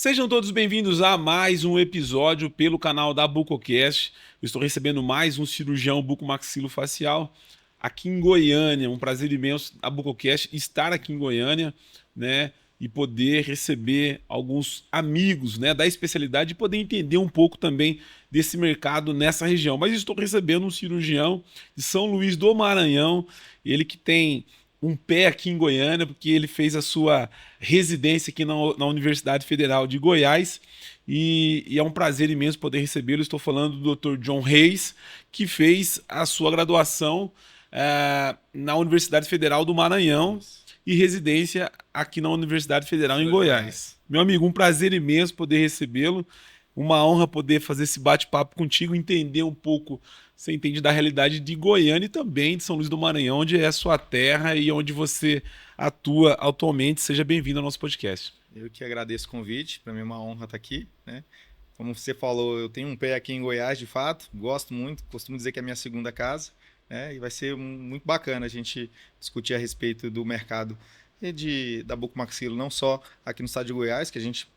Sejam todos bem-vindos a mais um episódio pelo canal da Bucocast. Eu estou recebendo mais um cirurgião bucomaxilofacial aqui em Goiânia. Um prazer imenso a Bucocast estar aqui em Goiânia, né? E poder receber alguns amigos, né, da especialidade e poder entender um pouco também desse mercado nessa região. Mas estou recebendo um cirurgião de São Luís do Maranhão, ele que tem um pé aqui em Goiânia, porque ele fez a sua residência aqui na Universidade Federal de Goiás e é um prazer imenso poder recebê-lo. Estou falando do Dr. John Reis, que fez a sua graduação na Universidade Federal do Maranhão e residência aqui na Universidade Federal em Goiás. Meu amigo, um prazer imenso poder recebê-lo. Uma honra poder fazer esse bate-papo contigo, entender um pouco, você entende, da realidade de Goiânia e também de São Luís do Maranhão, onde é a sua terra e onde você atua atualmente. Seja bem-vindo ao nosso podcast. Eu que agradeço o convite, para mim é uma honra estar aqui, né? Como você falou, eu tenho um pé aqui em Goiás, de fato, gosto muito, costumo dizer que é a minha segunda casa, né? E vai ser muito bacana a gente discutir a respeito do mercado da bucomaxilo, não só aqui no estado de Goiás, que a gente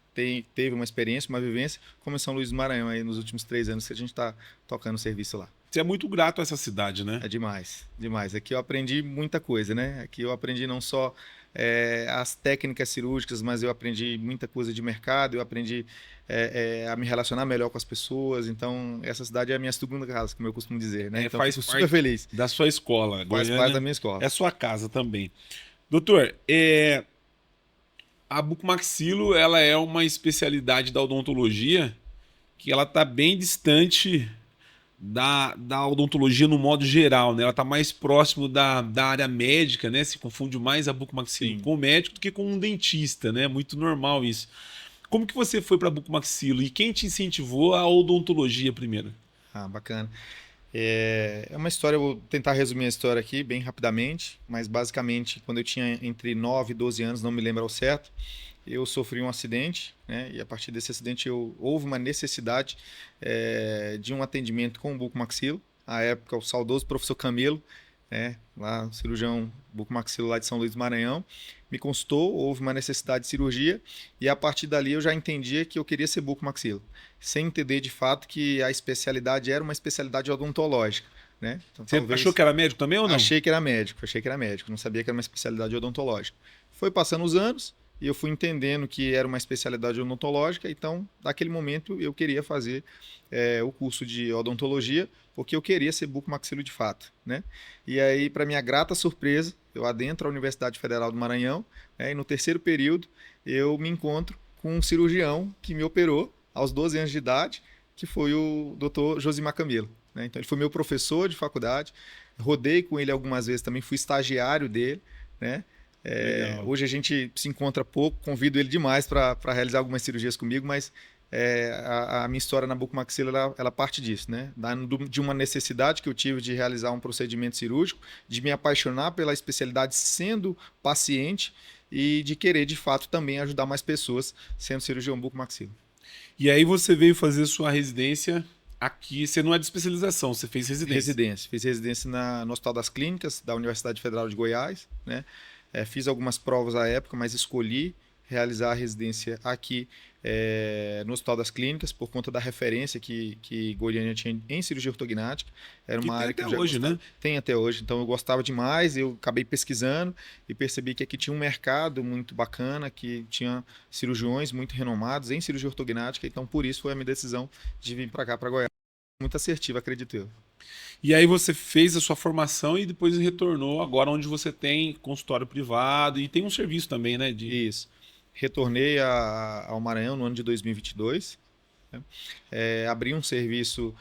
teve uma experiência, uma vivência, como em São Luís do Maranhão, aí nos últimos 3 anos que a gente está tocando serviço lá. Você é muito grato a essa cidade, né? É demais, demais. Aqui eu aprendi muita coisa, né? Aqui eu aprendi não só as técnicas cirúrgicas, mas eu aprendi muita coisa de mercado, eu aprendi a me relacionar melhor com as pessoas. Então, essa cidade é a minha segunda casa, como eu costumo dizer, né? Então, Faz fico parte super feliz. da sua escola. Faz Goiânia parte da minha escola. é sua casa também. Doutor, a bucomaxilo, ela é uma especialidade da odontologia que ela está bem distante da odontologia no modo geral, né? Ela está mais próximo da área médica, né? Se confunde mais a bucomaxilo com o médico do que com um dentista, né? Muito normal isso. Como que você foi para a bucomaxilo e quem te incentivou a odontologia primeiro? Ah, bacana. É uma história, eu vou tentar resumir a história aqui bem rapidamente, mas basicamente, quando eu tinha entre 9 e 12 anos, não me lembro ao certo, eu sofri um acidente, né? E a partir desse acidente houve uma necessidade de um atendimento com o bucomaxilo. À época, o saudoso professor Camilo, né? Lá, cirurgião bucomaxilo lá de São Luís do Maranhão, me consultou, houve uma necessidade de cirurgia e a partir dali eu já entendia que eu queria ser bucomaxilo, sem entender de fato que a especialidade era uma especialidade odontológica, né? Então, Você achou que era médico também ou não? achei que era médico, não sabia que era uma especialidade odontológica. Foi passando os anos e eu fui entendendo que era uma especialidade odontológica, então, naquele momento, eu queria fazer o curso de odontologia, porque eu queria ser bucomaxilo de fato, né? E aí, para minha grata surpresa, eu adentro a Universidade Federal do Maranhão, e no terceiro período, eu me encontro com um cirurgião que me operou aos 12 anos de idade, que foi o Dr. Josimar Camilo, né? Então, ele foi meu professor de faculdade, rodei com ele algumas vezes também, fui estagiário dele, né? Hoje a gente se encontra pouco, convido ele demais para realizar algumas cirurgias comigo, mas a minha história na bucomaxilo ela parte disso, né? De uma necessidade que eu tive de realizar um procedimento cirúrgico, de me apaixonar pela especialidade sendo paciente e de querer de fato também ajudar mais pessoas sendo cirurgião bucomaxilo. E aí você veio fazer sua residência aqui, você não é de especialização, você fez residência. Fiz residência no Hospital das Clínicas da Universidade Federal de Goiás, né? Fiz algumas provas à época, mas escolhi realizar a residência aqui no Hospital das Clínicas por conta da referência que Goiânia tinha em cirurgia ortognática. Era uma área que eu já hoje, gostava. né? Tem até hoje, então eu gostava demais, eu acabei pesquisando e percebi que aqui tinha um mercado muito bacana, que tinha cirurgiões muito renomados em cirurgia ortognática, então por isso foi a minha decisão de vir para cá, para Goiás. Muito assertiva, acredito eu. E aí você fez a sua formação e depois retornou agora onde você tem consultório privado e tem um serviço também, né? Isso. Retornei ao Maranhão no ano de 2022. Né? Abri um serviço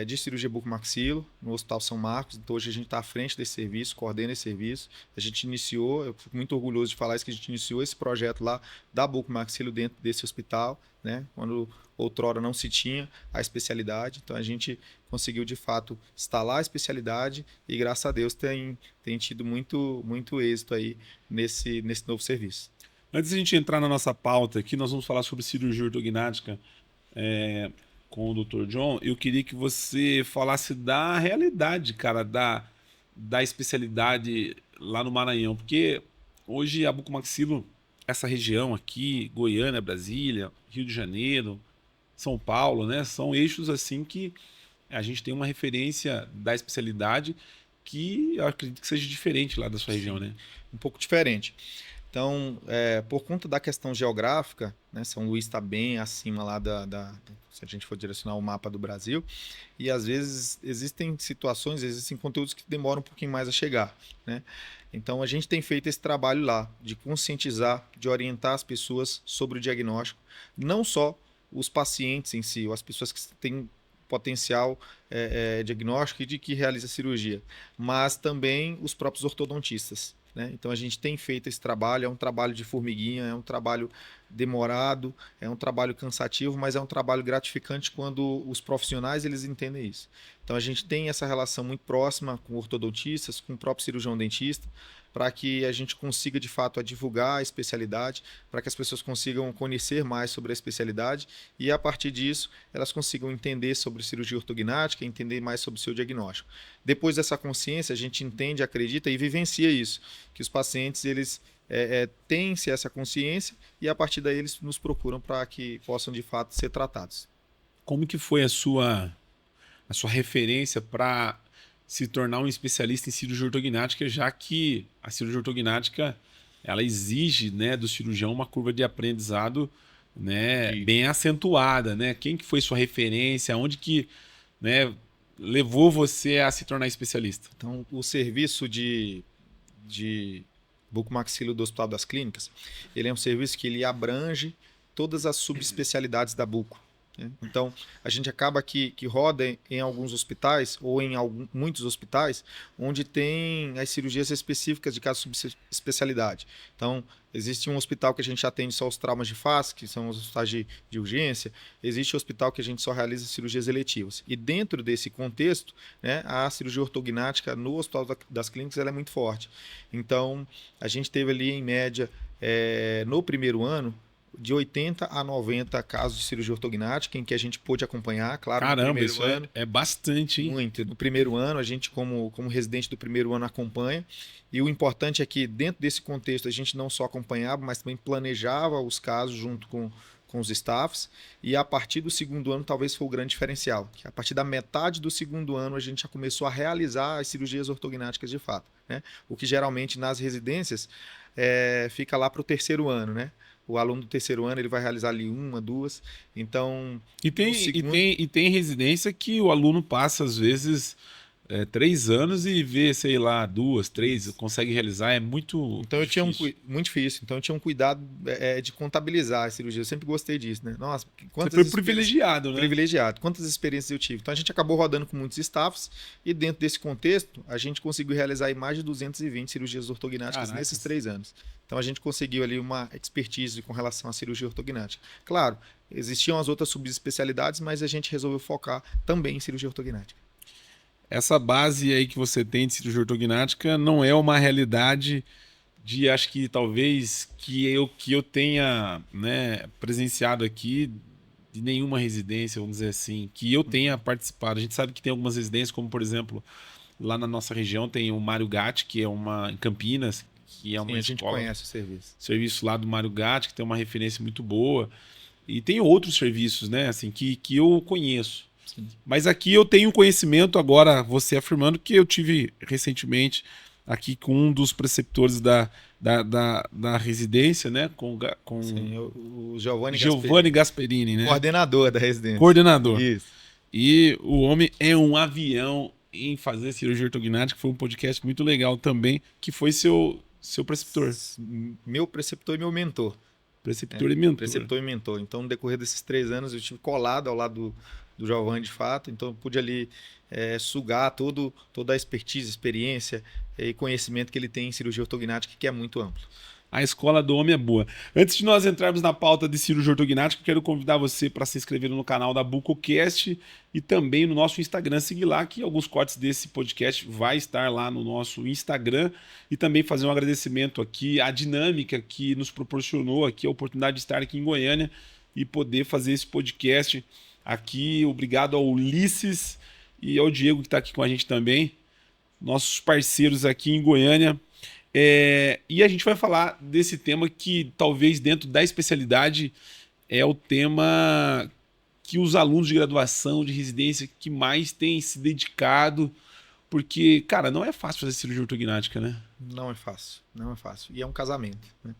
de cirurgia bucomaxilo no Hospital São Marcos. Então hoje a gente está à frente desse serviço, coordena esse serviço. A gente iniciou, eu fico muito orgulhoso de falar isso, que a gente iniciou esse projeto lá da bucomaxilo dentro desse hospital, né? Quando outrora não se tinha a especialidade. Então a gente conseguiu de fato instalar a especialidade e graças a Deus tem tido muito êxito aí nesse novo serviço. Antes de a gente entrar na nossa pauta aqui, nós vamos falar sobre cirurgia ortognática com o Dr. John. Eu queria que você falasse da realidade, cara, da especialidade lá no Maranhão, porque hoje a bucomaxilo essa região aqui, Goiânia, Brasília, Rio de Janeiro, São Paulo, né? São eixos assim que a gente tem uma referência da especialidade que eu acredito que seja diferente lá da sua região, né? Um pouco diferente. Então, por conta da questão geográfica, né, São Luís está bem acima lá se a gente for direcionar o mapa do Brasil, e às vezes existem situações, existem conteúdos que demoram um pouquinho mais a chegar, né? Então, a gente tem feito esse trabalho lá, de conscientizar, de orientar as pessoas sobre o diagnóstico, não só os pacientes em si, ou as pessoas que têm potencial diagnóstico e de que realiza cirurgia, mas também os próprios ortodontistas. Né? Então a gente tem feito esse trabalho, é um trabalho de formiguinha, é um trabalho demorado, é um trabalho cansativo, mas é um trabalho gratificante quando os profissionais eles entendem isso. Então a gente tem essa relação muito próxima com ortodontistas, com o próprio cirurgião dentista, para que a gente consiga de fato divulgar a especialidade, para que as pessoas consigam conhecer mais sobre a especialidade e a partir disso elas consigam entender sobre cirurgia ortognática, entender mais sobre o seu diagnóstico. Depois dessa consciência a gente entende, acredita e vivencia isso, que os pacientes eles têm-se essa consciência e a partir daí eles nos procuram para que possam de fato ser tratados. Como que foi a sua referência para se tornar um especialista em cirurgia ortognática, já que a cirurgia ortognática ela exige, né, do cirurgião uma curva de aprendizado, né, bem acentuada, né? Quem que foi sua referência? Onde que, né, levou você a se tornar especialista? Então, o serviço de bucomaxilo do Hospital das Clínicas, ele é um serviço que ele abrange todas as subespecialidades da buco. Né? Então, a gente acaba que roda em alguns hospitais, ou em muitos hospitais, onde tem as cirurgias específicas de cada subespecialidade. Então, existe um hospital que a gente atende só os traumas de face, que são os hospitais de urgência. Existe um hospital que a gente só realiza cirurgias eletivas. E dentro desse contexto, né, a cirurgia ortognática no Hospital das Clínicas ela é muito forte. Então, a gente teve ali, em média, no primeiro ano, de 80 a 90 casos de cirurgia ortognática em que a gente pôde acompanhar, claro. Caramba, no primeiro isso ano, é bastante, hein? muito. No primeiro ano, a gente, como residente do primeiro ano, acompanha. E o importante é que, dentro desse contexto, a gente não só acompanhava, mas também planejava os casos junto com os staffs. E a partir do segundo ano, talvez foi o grande diferencial. Que a partir da metade do segundo ano, a gente já começou a realizar as cirurgias ortognáticas de fato. Né? O que geralmente nas residências fica lá para o terceiro ano, né? O aluno do terceiro ano ele vai realizar ali uma, duas. Então. E tem residência que o aluno passa, às vezes, 3 anos e vê, sei lá, 2, 3, consegue realizar. É muito. Então eu tinha muito difícil. Então eu tinha um cuidado de contabilizar a cirurgia. Eu sempre gostei disso, né? Nossa, você foi privilegiado, né? Privilegiado. Quantas experiências eu tive? Então a gente acabou rodando com muitos staffs e dentro desse contexto a gente conseguiu realizar mais de 220 cirurgias ortognáticas nesses 3 anos. Então a gente conseguiu ali uma expertise com relação à cirurgia ortognática. Claro, existiam as outras subespecialidades, mas a gente resolveu focar também em cirurgia ortognática. Essa base aí que você tem de cirurgia ortognática não é uma realidade de, acho que talvez, que eu tenha, né, presenciado aqui de nenhuma residência, vamos dizer assim, que eu tenha participado. A gente sabe que tem algumas residências, como por exemplo, lá na nossa região tem o Mário Gatti, que é em Campinas, que é uma escola. A gente conhece o serviço. Serviço lá do Mário Gatti, que tem uma referência muito boa. E tem outros serviços, né, assim, que eu conheço. Sim. Mas aqui eu tenho conhecimento, agora você afirmando, que eu tive recentemente aqui com um dos preceptores da residência, né? Com Sim, o Giovanni Gasperini, né? Coordenador da residência. Coordenador. Isso. E o homem é um avião em fazer cirurgia ortognática. Foi um podcast muito legal também, que foi seu preceptor. Meu preceptor e meu mentor. Preceptor e mentor. Preceptor e mentor. Então, no decorrer desses 3 anos, eu estive colado ao lado do Giovanni, de fato. Então, eu pude ali sugar toda a expertise, experiência e conhecimento que ele tem em cirurgia ortognática, que é muito amplo. A escola do homem é boa. Antes de nós entrarmos na pauta de cirurgia ortognática, quero convidar você para se inscrever no canal da BucoCast e também no nosso Instagram. Seguir lá, que alguns cortes desse podcast vai estar lá no nosso Instagram. E também fazer um agradecimento aqui à dinâmica que nos proporcionou aqui a oportunidade de estar aqui em Goiânia e poder fazer esse podcast aqui. Obrigado ao Ulisses e ao Diego, que está aqui com a gente também. Nossos parceiros aqui em Goiânia. E a gente vai falar desse tema que talvez dentro da especialidade é o tema que os alunos de graduação, de residência, que mais têm se dedicado, porque, cara, não é fácil fazer cirurgia ortognática, né? Não é fácil, não é fácil. E é um casamento, né?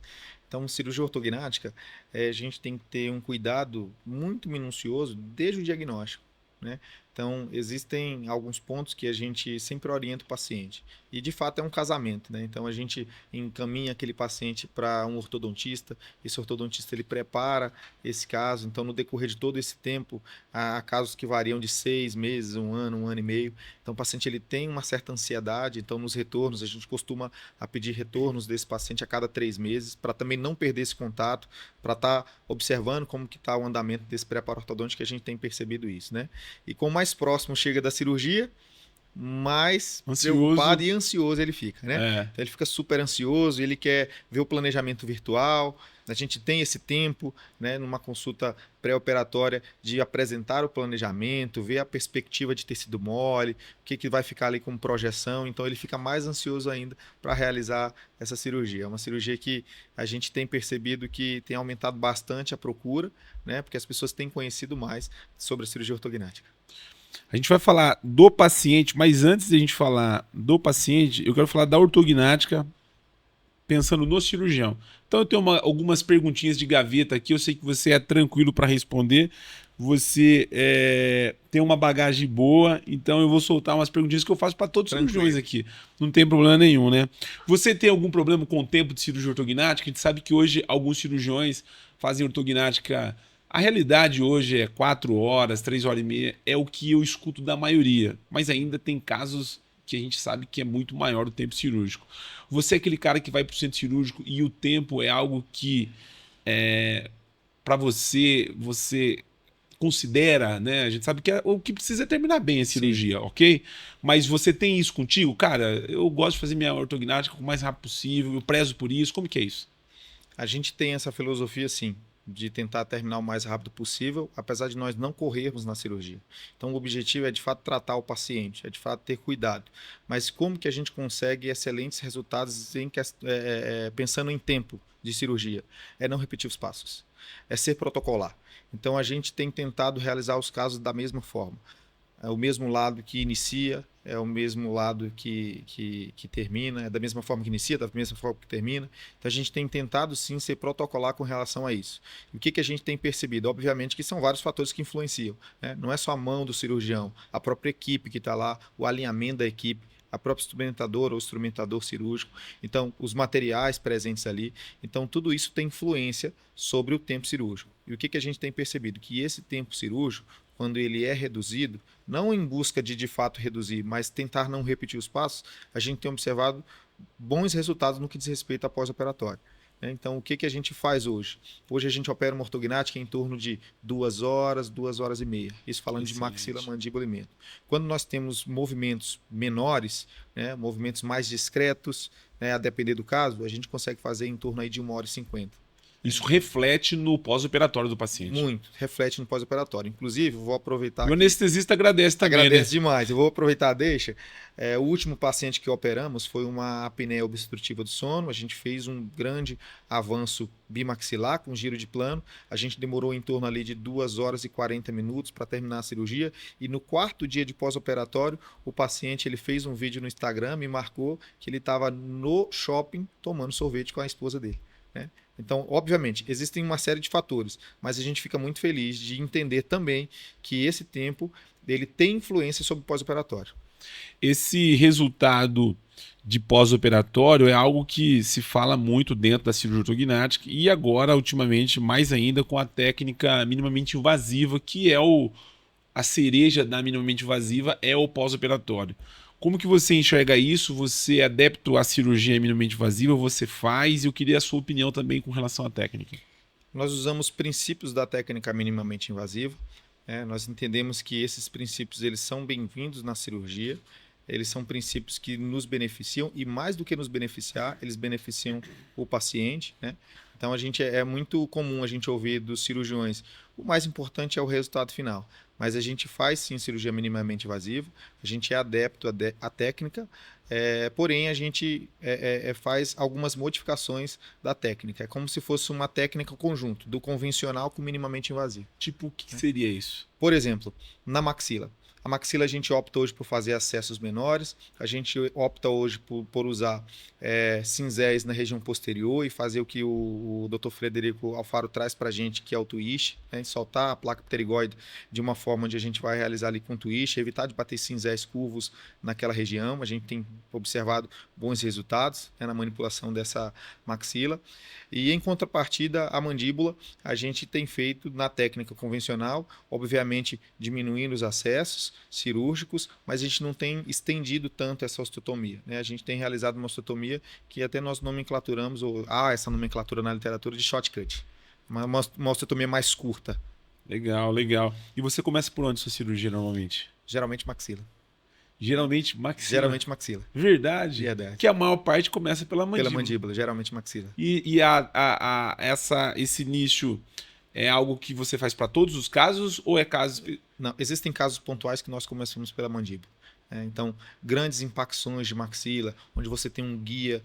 Então, cirurgia ortognática, a gente tem que ter um cuidado muito minucioso desde o diagnóstico, né? Então, existem alguns pontos que a gente sempre orienta o paciente. E, de fato, é um casamento, né? Então, a gente encaminha aquele paciente para um ortodontista. Esse ortodontista, ele prepara esse caso. Então, no decorrer de todo esse tempo, há casos que variam de 6 meses, um ano e meio. Então, o paciente ele tem uma certa ansiedade. Então, nos retornos, a gente costuma pedir retornos desse paciente a cada 3 meses, para também não perder esse contato, para estar observando como que está o andamento desse preparo ortodôntico, que a gente tem percebido isso, né? E com mais próximo chega da cirurgia, mais Ansioso. preocupado e ansioso ele fica, né? Então ele fica super ansioso, ele quer ver o planejamento virtual. A gente tem esse tempo, né, numa consulta pré-operatória, de apresentar o planejamento, ver a perspectiva de tecido mole, o que vai ficar ali como projeção. Então ele fica mais ansioso ainda para realizar essa cirurgia. É uma cirurgia que a gente tem percebido que tem aumentado bastante a procura, né, porque as pessoas têm conhecido mais sobre a cirurgia ortognática. A gente vai falar do paciente, mas antes de a gente falar do paciente, eu quero falar da ortognática pensando no cirurgião. Então eu tenho algumas perguntinhas de gaveta aqui, eu sei que você é tranquilo para responder, você tem uma bagagem boa, então eu vou soltar umas perguntinhas que eu faço para todos os cirurgiões aqui. Não tem problema nenhum, né? Você tem algum problema com o tempo de cirurgia ortognática? A gente sabe que hoje alguns cirurgiões fazem ortognática. A realidade hoje é 4 horas, 3 horas e meia, é o que eu escuto da maioria. Mas ainda tem casos que a gente sabe que é muito maior o tempo cirúrgico. Você é aquele cara que vai para o centro cirúrgico e o tempo é algo que, para você considera, né? A gente sabe que o que precisa é terminar bem a cirurgia, sim, ok? Mas você tem isso contigo? Cara, eu gosto de fazer minha ortognática o mais rápido possível, eu prezo por isso. Como que é isso? A gente tem essa filosofia, sim, de tentar terminar o mais rápido possível, apesar de nós não corrermos na cirurgia. Então, o objetivo é, de fato, tratar o paciente, é, de fato, ter cuidado. Mas como que a gente consegue excelentes resultados pensando em tempo de cirurgia? É não repetir os passos, é ser protocolar. Então, a gente tem tentado realizar os casos da mesma forma. É o mesmo lado que inicia, é o mesmo lado que termina, é da mesma forma que inicia, da mesma forma que termina. Então a gente tem tentado sim ser protocolar com relação a isso. E o que a gente tem percebido? Obviamente que são vários fatores que influenciam, né? Não é só a mão do cirurgião, a própria equipe que está lá, o alinhamento da equipe, a própria instrumentadora ou instrumentador cirúrgico, então os materiais presentes ali. Então tudo isso tem influência sobre o tempo cirúrgico. E o que a gente tem percebido? Que esse tempo cirúrgico, quando ele é reduzido, não em busca de fato reduzir, mas tentar não repetir os passos, a gente tem observado bons resultados no que diz respeito a pós-operatório. Então, o que a gente faz hoje? Hoje a gente opera uma ortognática em torno de 2 horas, 2 horas e meia. Isso falando de maxila, mandíbula e mento. Quando nós temos movimentos menores, né, movimentos mais discretos, né, a depender do caso, a gente consegue fazer em torno aí de 1 hora e 50. Isso reflete no pós-operatório do paciente. Muito, reflete no pós-operatório. Inclusive, vou aproveitar. O anestesista agradece também. Agradece demais. Eu vou aproveitar, deixa. O último paciente que operamos foi uma apneia obstrutiva do sono. A gente fez um grande avanço bimaxilar com giro de plano. A gente demorou em torno ali de 2 horas e 40 minutos para terminar a cirurgia. E no 4º dia de pós-operatório, o paciente ele fez um vídeo no Instagram, me marcou que ele estava no shopping tomando sorvete com a esposa dele, né? Então, obviamente, existem uma série de fatores, mas a gente fica muito feliz de entender também que esse tempo ele tem influência sobre o pós-operatório. Esse resultado de pós-operatório é algo que se fala muito dentro da cirurgia ortognática e agora, ultimamente, mais ainda com a técnica minimamente invasiva, que é a cereja da minimamente invasiva, é o pós-operatório. Como que você enxerga isso? Você é adepto à cirurgia minimamente invasiva? Você faz? E eu queria a sua opinião também com relação à técnica. Nós usamos princípios da técnica minimamente invasiva. Nós entendemos que esses princípios eles são bem-vindos na cirurgia. Eles são princípios que nos beneficiam e, mais do que nos beneficiar, eles beneficiam o paciente, né? Então é muito comum a gente ouvir dos cirurgiões, o mais importante é o resultado final. Mas a gente faz sim cirurgia minimamente invasiva, a gente é adepto à técnica, porém a gente faz algumas modificações da técnica. É como se fosse uma técnica conjunto, do convencional com minimamente invasivo. Tipo, o que seria isso? Por exemplo, na maxila. A maxila a gente opta hoje por fazer acessos menores, a gente opta hoje por usar cinzéis na região posterior e fazer o que o Dr. Frederico Alfaro traz para a gente, que é o twist, né? Soltar a placa pterigoide de uma forma onde a gente vai realizar ali com twist, evitar de bater cinzéis curvos naquela região. A gente tem observado bons resultados, né, na manipulação dessa maxila. E em contrapartida, a mandíbula, a gente tem feito na técnica convencional, obviamente diminuindo os acessos cirúrgicos, mas a gente não tem estendido tanto essa osteotomia, né? A gente tem realizado uma osteotomia que até nós nomenclaturamos, essa nomenclatura na literatura de shortcut, uma osteotomia mais curta. Legal, legal. E você começa por onde sua cirurgia normalmente? Geralmente maxila. Geralmente maxila. Geralmente maxila. Verdade? Verdade. Que a maior parte começa pela mandíbula. Pela mandíbula, geralmente maxila. E esse nicho é algo que você faz para todos os casos ou é casos... Não, existem casos pontuais que nós começamos pela mandíbula. Então, grandes impacções de maxila, onde você tem um guia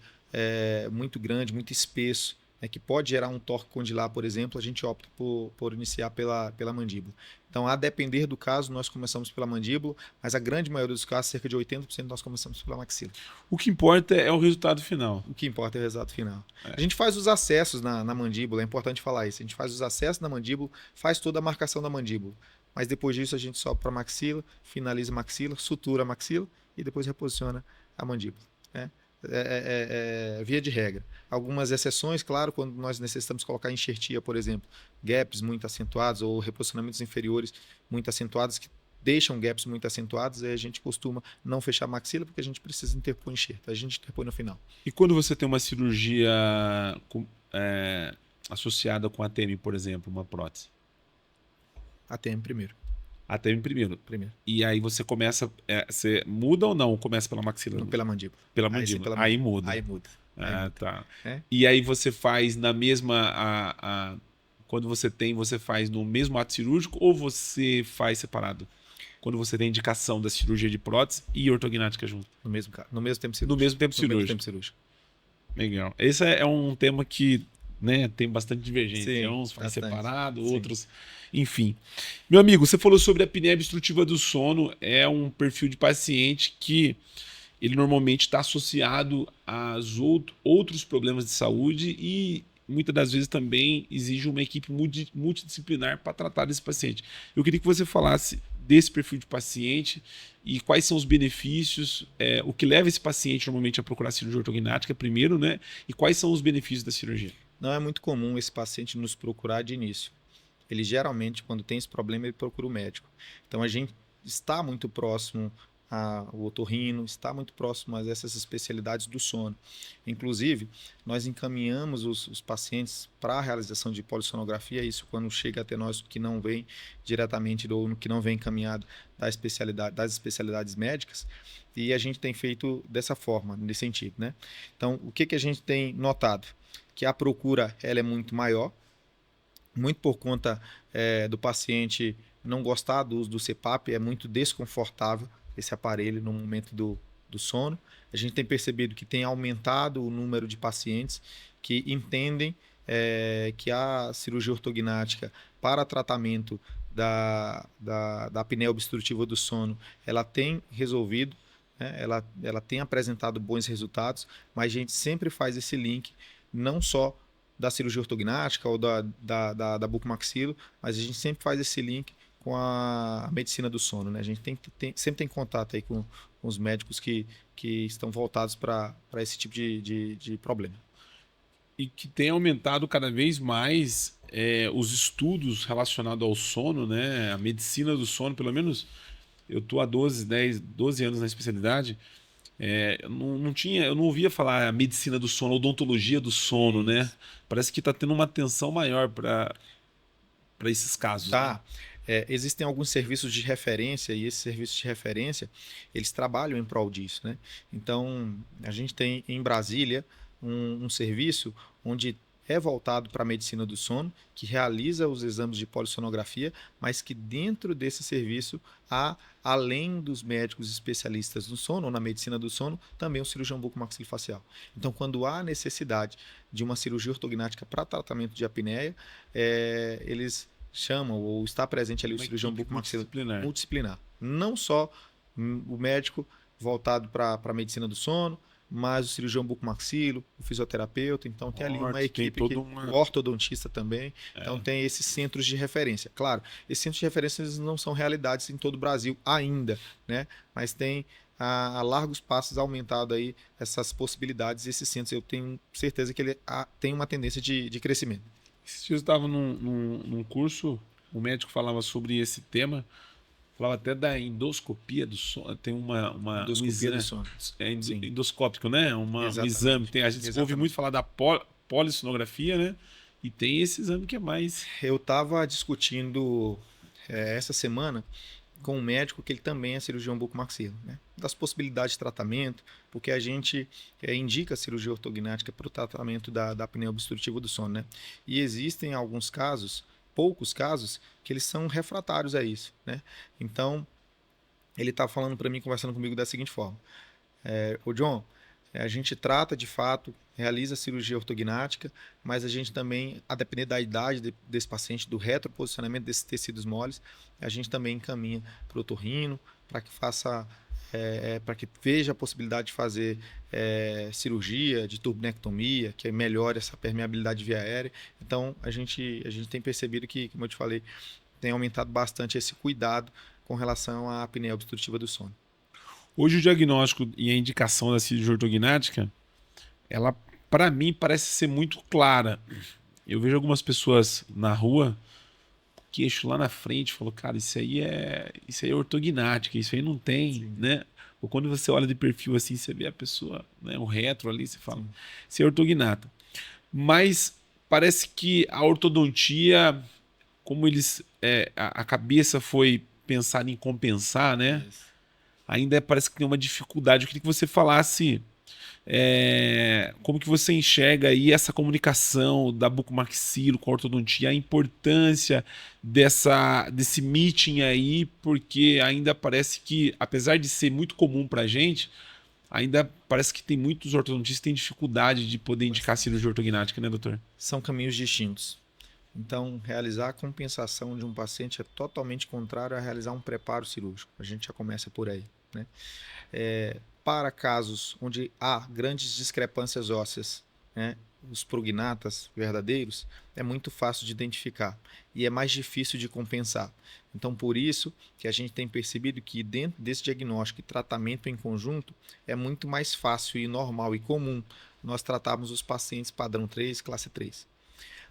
muito grande, muito espesso, que pode gerar um torque condilar, por exemplo, a gente opta por iniciar pela mandíbula. Então, a depender do caso, nós começamos pela mandíbula, mas a grande maioria dos casos, cerca de 80%, nós começamos pela maxila. O que importa é o resultado final. O que importa é o resultado final. A gente faz os acessos na mandíbula, é importante falar isso. A gente faz os acessos na mandíbula, faz toda a marcação da mandíbula. Mas depois disso, a gente sobe para a maxila, finaliza a maxila, sutura a maxila e depois reposiciona a mandíbula, né? Via de regra. Algumas exceções, claro, quando nós necessitamos colocar enxertia, por exemplo, gaps muito acentuados ou reposicionamentos inferiores muito acentuados que deixam gaps muito acentuados, aí a gente costuma não fechar a maxila porque a gente precisa interpor enxerto, a gente interpõe no final. E quando você tem uma cirurgia associada com ATM, por exemplo, uma prótese? ATM primeiro. ATM primeiro. Primeiro. E aí você começa, você muda ou não começa pela maxila? Não, pela mandíbula. Pela mandíbula. Aí muda. Aí muda. Tá. E aí você faz na mesma... Quando você faz no mesmo ato cirúrgico ou você faz separado? Quando você tem indicação da cirurgia de prótese e ortognática junto? No mesmo tempo cirúrgico. No mesmo tempo cirúrgico. Legal. Esse é um tema que, né, tem bastante divergência. Sim, uns faz separado, sim. Outros... Enfim. Meu amigo, você falou sobre a apneia obstrutiva do sono. É um perfil de paciente que ele normalmente está associado a outros problemas de saúde e muitas das vezes também exige uma equipe multidisciplinar para tratar desse paciente. Eu queria que você falasse desse perfil de paciente e quais são os benefícios, o que leva esse paciente normalmente a procurar cirurgia ortognática primeiro, né? E quais são os benefícios da cirurgia? Não é muito comum esse paciente nos procurar de início. Ele geralmente, quando tem esse problema, ele procura o médico. Então a gente está muito próximo ao otorrino, está muito próximo a essas especialidades do sono. Inclusive, nós encaminhamos os pacientes para a realização de polissonografia, isso quando chega até nós que não vem diretamente ou que não vem encaminhado das especialidades médicas, e a gente tem feito dessa forma, nesse sentido, né? Então, o que a gente tem notado? Que a procura ela é muito maior, muito por conta do paciente não gostar do uso do CPAP, é muito desconfortável esse aparelho no momento do sono. A gente tem percebido que tem aumentado o número de pacientes que entendem que a cirurgia ortognática para tratamento da apneia obstrutiva do sono, ela tem resolvido, né? Ela tem apresentado bons resultados, mas a gente sempre faz esse link, não só da cirurgia ortognática ou da bucomaxilo, mas a gente sempre faz esse link com a medicina do sono, né? A gente sempre tem contato aí com os médicos que estão voltados para esse tipo de problema. E que tem aumentado cada vez mais os estudos relacionados ao sono, né? A medicina do sono, pelo menos eu estou há 12 anos na especialidade. Eu não ouvia falar a medicina do sono, odontologia do sono, né? Parece que está tendo uma atenção maior para esses casos. Tá. Né? Existem alguns serviços de referência e esses serviços de referência, eles trabalham em prol disso, né? Então, a gente tem em Brasília um serviço onde é voltado para a medicina do sono, que realiza os exames de polissonografia, mas que dentro desse serviço há, além dos médicos especialistas no sono ou na medicina do sono, também o cirurgião bucomaxilofacial. Então, quando há necessidade de uma cirurgia ortognática para tratamento de apneia, eles chamam ou está presente ali o cirurgião bucomaxilofacial multidisciplinar. Não só o médico voltado para a medicina do sono, mas o cirurgião bucomaxilo, o fisioterapeuta, então tem ali uma equipe, o ortodontista também, então tem esses centros de referência. Claro, esses centros de referência eles não são realidades em todo o Brasil ainda, né? Mas tem a largos passos aumentado aí essas possibilidades, esses centros, eu tenho certeza que ele tem uma tendência de crescimento. Esses dias eu estava num curso, o médico falava sobre esse tema, falava até da endoscopia do sono. Tem um exame, do sono. Endoscópico, né? Um exame. A gente ouve muito falar da polissonografia, né? E tem esse exame que é mais... Eu estava discutindo essa semana com um médico que ele também é cirurgião bucomaxilo, né? Das possibilidades de tratamento, porque a gente indica a cirurgia ortognática para o tratamento da apneia obstrutiva do sono, né? E existem alguns casos, poucos casos, que eles são refratários a isso, né? Então, ele está falando para mim, conversando comigo da seguinte forma: ô John, a gente trata de fato, realiza a cirurgia ortognática, mas a gente também, a depender da idade desse paciente, do retroposicionamento desses tecidos moles, a gente também encaminha para o otorrino, para que faça, para que veja a possibilidade de fazer cirurgia de turbinectomia, que melhore essa permeabilidade via aérea. Então, a gente tem percebido que, como eu te falei, tem aumentado bastante esse cuidado com relação à apneia obstrutiva do sono. Hoje o diagnóstico e a indicação da cirurgia ortognática, ela, para mim, parece ser muito clara. Eu vejo algumas pessoas na rua, queixo lá na frente, falou, cara, isso aí é ortognática, isso aí não tem, sim, né? Ou quando você olha de perfil assim, você vê a pessoa, né, o retro ali, você fala, sim, isso é ortognata. Mas parece que a ortodontia, como eles, a cabeça foi pensar em compensar, né? Isso. Ainda parece que tem uma dificuldade. Eu queria que você falasse como que você enxerga aí essa comunicação da bucomaxilo com a ortodontia, a importância desse meeting aí, porque ainda parece que, apesar de ser muito comum para a gente, ainda parece que tem muitos ortodontistas que têm dificuldade de poder indicar a cirurgia ortognática, né, doutor? São caminhos distintos. Então, realizar a compensação de um paciente é totalmente contrário a realizar um preparo cirúrgico. A gente já começa por aí, né? Para casos onde há grandes discrepâncias ósseas, né, os prognatas verdadeiros, é muito fácil de identificar e é mais difícil de compensar. Então, por isso que a gente tem percebido que dentro desse diagnóstico e tratamento em conjunto, é muito mais fácil e normal e comum nós tratarmos os pacientes padrão 3, classe 3.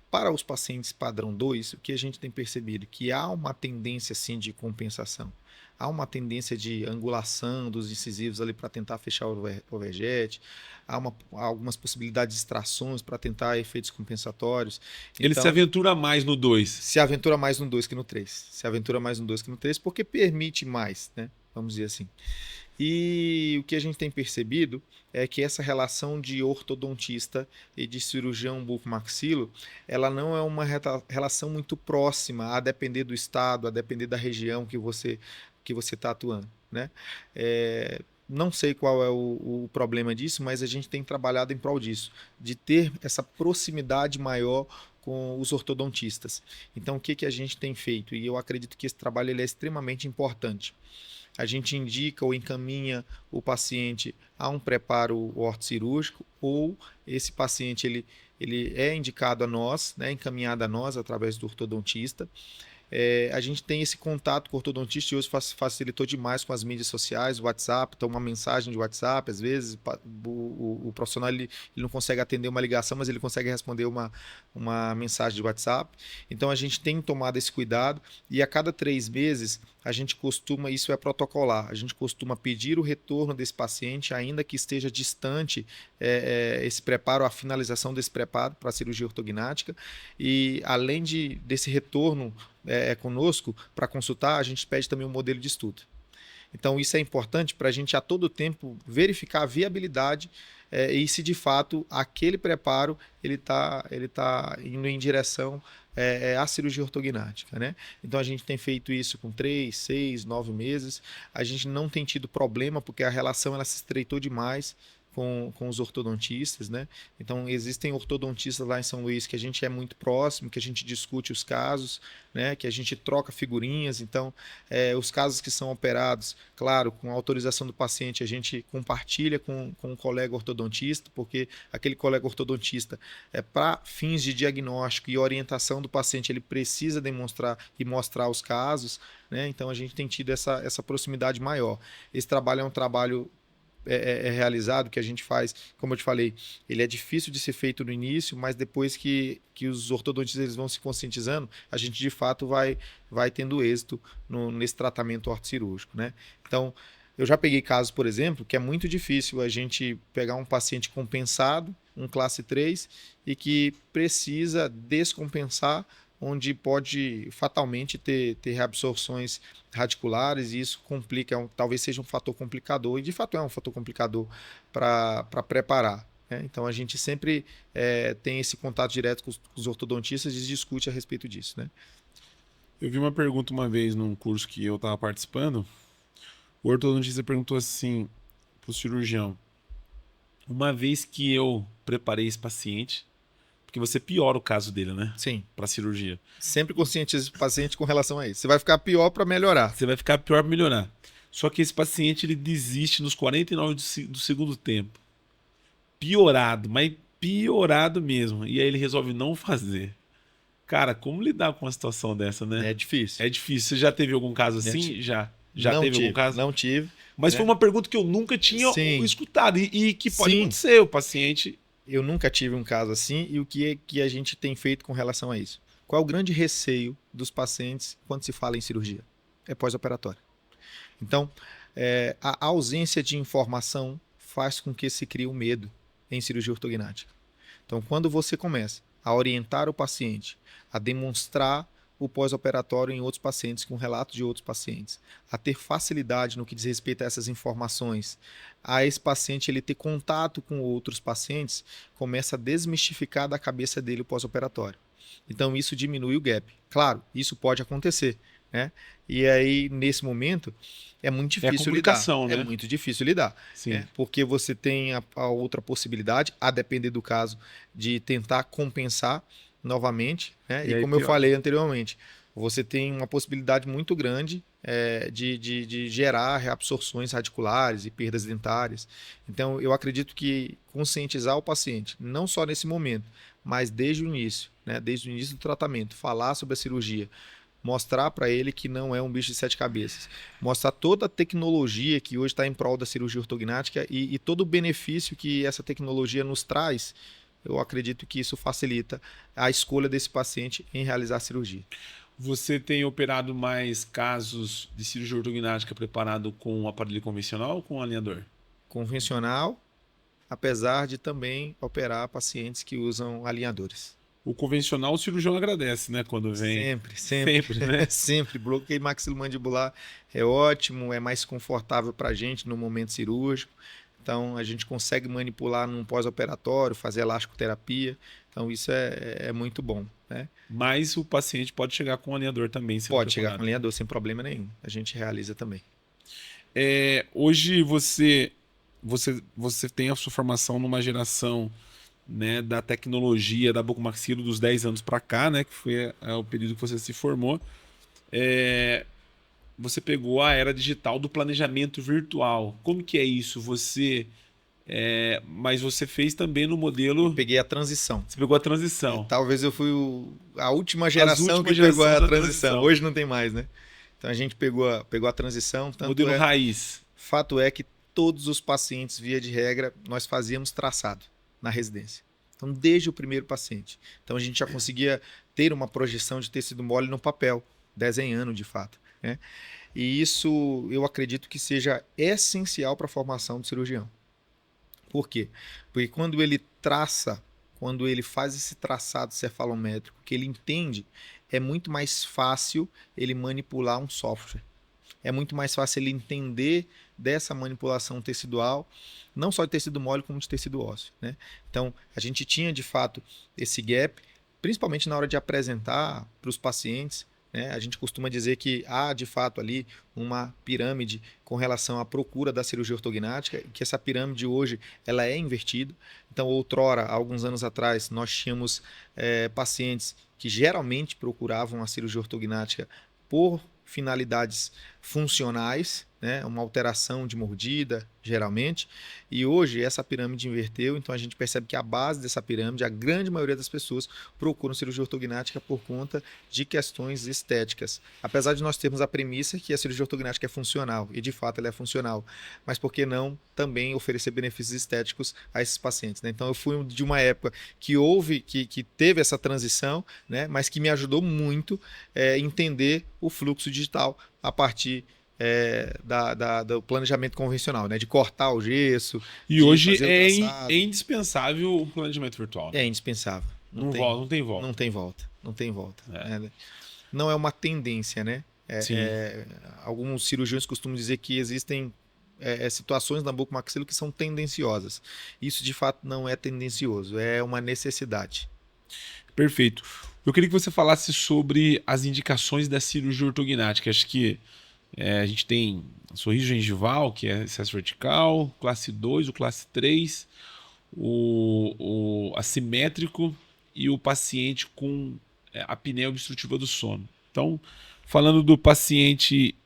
Para os pacientes padrão 2, o que a gente tem percebido? Que há uma tendência sim de compensação. Há uma tendência de angulação dos incisivos ali para tentar fechar o overjet. Há algumas possibilidades de extrações para tentar efeitos compensatórios. Ele então, se aventura mais no 2. Se aventura mais no 2 que no 3. Se aventura mais no 2 que no 3 porque permite mais, né? Vamos dizer assim. E o que a gente tem percebido é que essa relação de ortodontista e de cirurgião bucomaxilo, ela não é uma relação muito próxima, a depender do estado, a depender da região que você está atuando, né? Não sei qual é o problema disso, mas a gente tem trabalhado em prol disso, de ter essa proximidade maior com os ortodontistas. Então, o que a gente tem feito? E eu acredito que esse trabalho ele é extremamente importante. A gente indica ou encaminha o paciente a um preparo ortocirúrgico, ou esse paciente ele é indicado a nós, né, encaminhado a nós através do ortodontista. A gente tem esse contato com o ortodontista e hoje facilitou demais com as mídias sociais, o WhatsApp, então uma mensagem de WhatsApp, às vezes o profissional ele não consegue atender uma ligação, mas ele consegue responder uma mensagem de WhatsApp. Então a gente tem tomado esse cuidado e a cada 3 meses a gente costuma, isso é protocolar, a gente costuma pedir o retorno desse paciente, ainda que esteja distante esse preparo, a finalização desse preparo para a cirurgia ortognática, e além desse retorno conosco para consultar, a gente pede também um modelo de estudo. Então isso é importante para a gente a todo tempo verificar a viabilidade e se de fato aquele preparo ele tá indo em direção à cirurgia ortognática, né? Então a gente tem feito isso com 3, 6, 9 meses. A gente não tem tido problema porque a relação ela se estreitou demais com os ortodontistas, né? Então existem ortodontistas lá em São Luís que a gente é muito próximo, que a gente discute os casos, né? Que a gente troca figurinhas. Então os casos que são operados, claro, com a autorização do paciente, a gente compartilha com um colega ortodontista, porque aquele colega ortodontista para fins de diagnóstico e orientação do paciente, ele precisa demonstrar e mostrar os casos, né? Então a gente tem tido essa proximidade maior. Esse trabalho é um trabalho realizado, que a gente faz, como eu te falei, ele é difícil de ser feito no início, mas depois que os ortodontistas eles vão se conscientizando, a gente de fato vai tendo êxito nesse tratamento ortocirúrgico, né? Então, eu já peguei casos, por exemplo, que é muito difícil a gente pegar um paciente compensado, um classe 3, e que precisa descompensar, onde pode fatalmente ter reabsorções radiculares, e isso complica, talvez seja um fator complicador, e de fato é um fator complicador para preparar, né? Então a gente sempre tem esse contato direto com os ortodontistas e discute a respeito disso, né? Eu vi uma pergunta uma vez num curso que eu estava participando. O ortodontista perguntou assim para o cirurgião: uma vez que eu preparei esse paciente, porque você piora o caso dele, né? Sim. Para cirurgia. Sempre conscientiza o paciente com relação a isso. Você vai ficar pior para melhorar. Você vai ficar pior para melhorar. Só que esse paciente ele desiste nos 49 do segundo tempo. Piorado, mas piorado mesmo. E aí ele resolve não fazer. Cara, como lidar com uma situação dessa, né? É difícil. É difícil. Você já teve algum caso assim? Já. Já não teve tive, algum caso? Não tive. Mas foi uma pergunta que eu nunca tinha escutado. E que pode acontecer. O paciente... Eu nunca tive um caso assim. E o que a gente tem feito com relação a isso? Qual é o grande receio dos pacientes quando se fala em cirurgia? É pós-operatório. Então, a ausência de informação faz com que se crie um medo em cirurgia ortognática. Então, quando você começa a orientar o paciente, a demonstrar o pós-operatório em outros pacientes, com relatos de outros pacientes, a ter facilidade no que diz respeito a essas informações, a esse paciente ele ter contato com outros pacientes, começa a desmistificar da cabeça dele o pós-operatório. Então isso diminui o gap. Claro, isso pode acontecer, né? E aí, nesse momento, é muito difícil lidar. Né? É muito difícil lidar. Né? Porque você tem a outra possibilidade, a depender do caso, de tentar compensar novamente, né? E como eu falei anteriormente, você tem uma possibilidade muito grande de gerar reabsorções radiculares e perdas dentárias. Então, eu acredito que conscientizar o paciente, não só nesse momento, mas desde o início, né? Desde o início do tratamento, falar sobre a cirurgia, mostrar para ele que não é um bicho de 7 cabeças, mostrar toda a tecnologia que hoje está em prol da cirurgia ortognática e todo o benefício que essa tecnologia nos traz. Eu acredito que isso facilita a escolha desse paciente em realizar a cirurgia. Você tem operado mais casos de cirurgia ortognática preparado com um aparelho convencional ou com um alinhador? Convencional, apesar de também operar pacientes que usam alinhadores. O convencional, o cirurgião agradece, né? Quando vem. Sempre, né? Sempre. Bloqueio maxilomandibular é ótimo, é mais confortável para a gente no momento cirúrgico. Então, a gente consegue manipular num pós-operatório, fazer elasticoterapia. Então, isso é muito bom, né? Mas o paciente pode chegar com um alinhador também. Pode chegar com alinhador, sem problema nenhum. A gente realiza também. Hoje, você tem a sua formação numa geração, né, da tecnologia da bucomaxilo dos 10 anos para cá, né? Que foi o período que você se formou. Você pegou a era digital do planejamento virtual. Como que é isso? Mas você fez também no modelo... Eu peguei a transição. Você pegou a transição. Talvez eu fui a última geração que pegou a transição. Hoje não tem mais, né? Então a gente pegou a transição. Modelo raiz. Fato é que todos os pacientes, via de regra, nós fazíamos traçado na residência. Então, desde o primeiro paciente. Então a gente já conseguia ter uma projeção de tecido mole no papel, desenhando de fato, né? E isso eu acredito que seja essencial para a formação do cirurgião. Por quê? Porque quando ele faz esse traçado cefalométrico, que ele entende, é muito mais fácil ele manipular um software. é muito mais fácil ele entender dessa manipulação tecidual, não só de tecido mole, como de tecido ósseo, né? Então, a gente tinha, de fato, esse gap, principalmente na hora de apresentar para os pacientes, né? A gente costuma dizer que há, de fato, ali uma pirâmide com relação à procura da cirurgia ortognática, que essa pirâmide hoje ela é invertida. Então, outrora, há alguns anos atrás, nós tínhamos pacientes que geralmente procuravam a cirurgia ortognática por finalidades funcionais, né? Uma alteração de mordida, geralmente, e hoje essa pirâmide inverteu, então a gente percebe que a base dessa pirâmide, a grande maioria das pessoas procuram cirurgia ortognática por conta de questões estéticas. Apesar de nós termos a premissa que a cirurgia ortognática é funcional, e de fato ela é funcional, mas por que não também oferecer benefícios estéticos a esses pacientes, né? Então eu fui de uma época que teve essa transição, né? Mas que me ajudou muito entender o fluxo digital a partir do planejamento convencional, né? De cortar o gesso, E de hoje fazer o traçado. é indispensável o planejamento virtual, né? É indispensável. Não tem volta. Não tem volta. Não tem volta. É. Não é uma tendência, né? Sim. Alguns cirurgiões costumam dizer que existem situações na bucomaxilo que são tendenciosas. Isso, de fato, não é tendencioso. É uma necessidade. Perfeito. Eu queria que você falasse sobre as indicações da cirurgia ortognática. Acho que a gente tem sorriso gengival, que é excesso vertical, classe 2, o classe 3, o assimétrico e o paciente com apneia obstrutiva do sono. Então, falando do paciente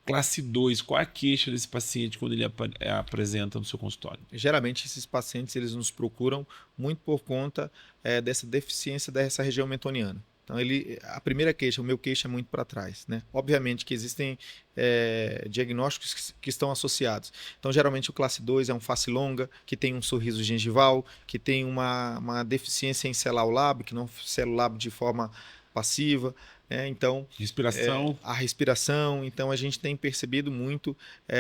classe 2, qual é a queixa desse paciente quando ele apresenta no seu consultório? Geralmente, esses pacientes eles nos procuram muito por conta dessa deficiência dessa região mentoniana. Então, a primeira queixa, o meu queixo é muito para trás, né? Obviamente que existem diagnósticos que estão associados. Então, geralmente o classe 2 é um face longa, que tem um sorriso gengival, que tem uma deficiência em selar o lábio, que não sela o lábio de forma passiva. Então, respiração. A respiração. Então, a gente tem percebido muito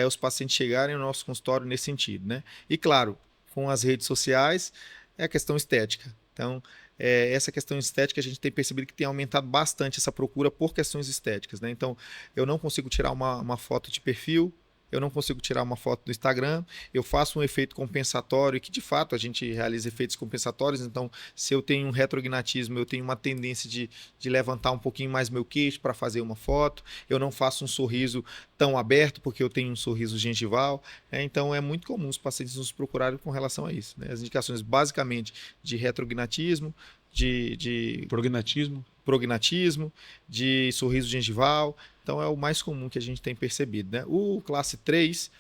os pacientes chegarem no nosso consultório nesse sentido, né? E, claro, com as redes sociais, é a questão estética. Então, essa questão estética a gente tem percebido que tem aumentado bastante essa procura por questões estéticas, né? Então, eu não consigo tirar uma foto de perfil, eu não consigo tirar uma foto do Instagram, eu faço um efeito compensatório, que de fato a gente realiza efeitos compensatórios, então se eu tenho um retrognatismo, eu tenho uma tendência de levantar um pouquinho mais meu queixo para fazer uma foto, eu não faço um sorriso tão aberto porque eu tenho um sorriso gengival, então é muito comum os pacientes nos procurarem com relação a isso, né? As indicações basicamente de retrognatismo, de prognatismo, de sorriso gengival. Então é o mais comum que a gente tem percebido, né? O classe 3,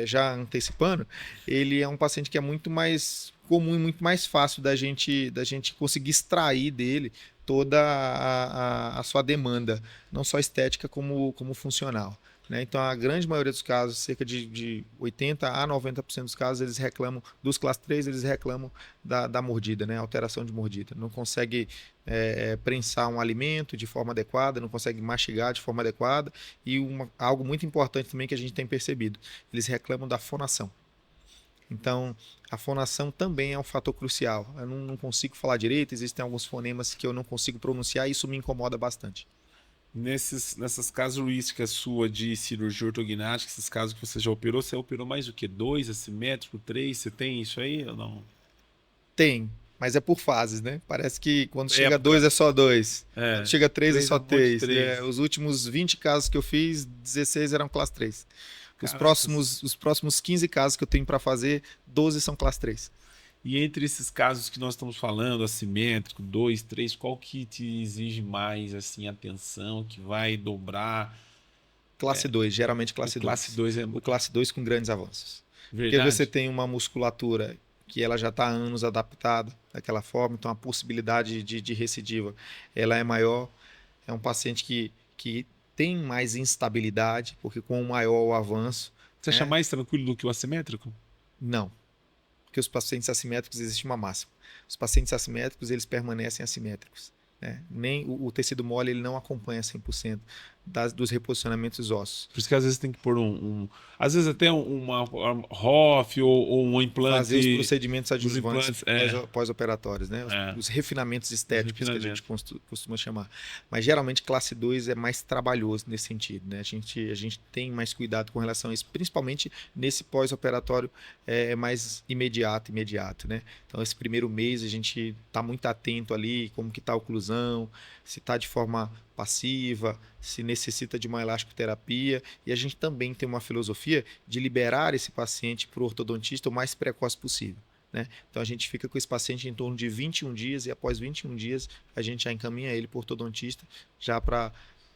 já antecipando, ele é um paciente que é muito mais comum e muito mais fácil da gente conseguir extrair dele toda a sua demanda, não só estética como funcional, né? Então, a grande maioria dos casos, cerca de 80% a 90% dos casos, eles reclamam, dos classe 3, eles reclamam da mordida, né? Alteração de mordida. Não consegue prensar um alimento de forma adequada, não consegue mastigar de forma adequada. E algo muito importante também que a gente tem percebido, eles reclamam da fonação. Então, a fonação também é um fator crucial. Eu não consigo falar direito, existem alguns fonemas que eu não consigo pronunciar e isso me incomoda bastante. Nessas casuísticas sua de cirurgia ortognática, esses casos que você já operou, você operou mais o quê? 2, assimétrico, 3? Você tem isso aí ou não? Tem, mas é por fases, né? Parece que quando chega 2 é só 2. Quando chega 3 é só 3. Os últimos 20 casos que eu fiz, 16 eram classe 3. Os próximos 15 casos que eu tenho para fazer, 12 são classe 3. E entre esses casos que nós estamos falando, assimétrico, 2, 3, qual que te exige mais assim, atenção, que vai dobrar? Classe 2, geralmente classe 2. Classe 2 O classe 2 com grandes avanços. Verdade. Porque você tem uma musculatura que ela já está há anos adaptada daquela forma, então a possibilidade de recidiva ela é maior. É um paciente que tem mais instabilidade, porque com o maior o avanço... Você acha mais tranquilo do que o assimétrico? Não. Porque os pacientes assimétricos, existe uma máxima. Os pacientes assimétricos, eles permanecem assimétricos, né? Nem o tecido mole ele não acompanha 100%. dos reposicionamentos ósseos. Por isso que às vezes tem que pôr às vezes até uma ROF ou um implante. Fazer os procedimentos adjuvantes implantes, pós-operatórios, né? Os refinamentos estéticos que a gente costuma chamar. Mas geralmente classe 2 é mais trabalhoso nesse sentido, né? A gente tem mais cuidado com relação a isso, principalmente nesse pós-operatório mais imediato, né? Então esse primeiro mês a gente está muito atento ali, como que está a oclusão, se está de forma passiva, se necessita de uma elasticoterapia, e a gente também tem uma filosofia de liberar esse paciente para o ortodontista o mais precoce possível, né? Então a gente fica com esse paciente em torno de 21 dias e após 21 dias a gente já encaminha ele para o ortodontista já para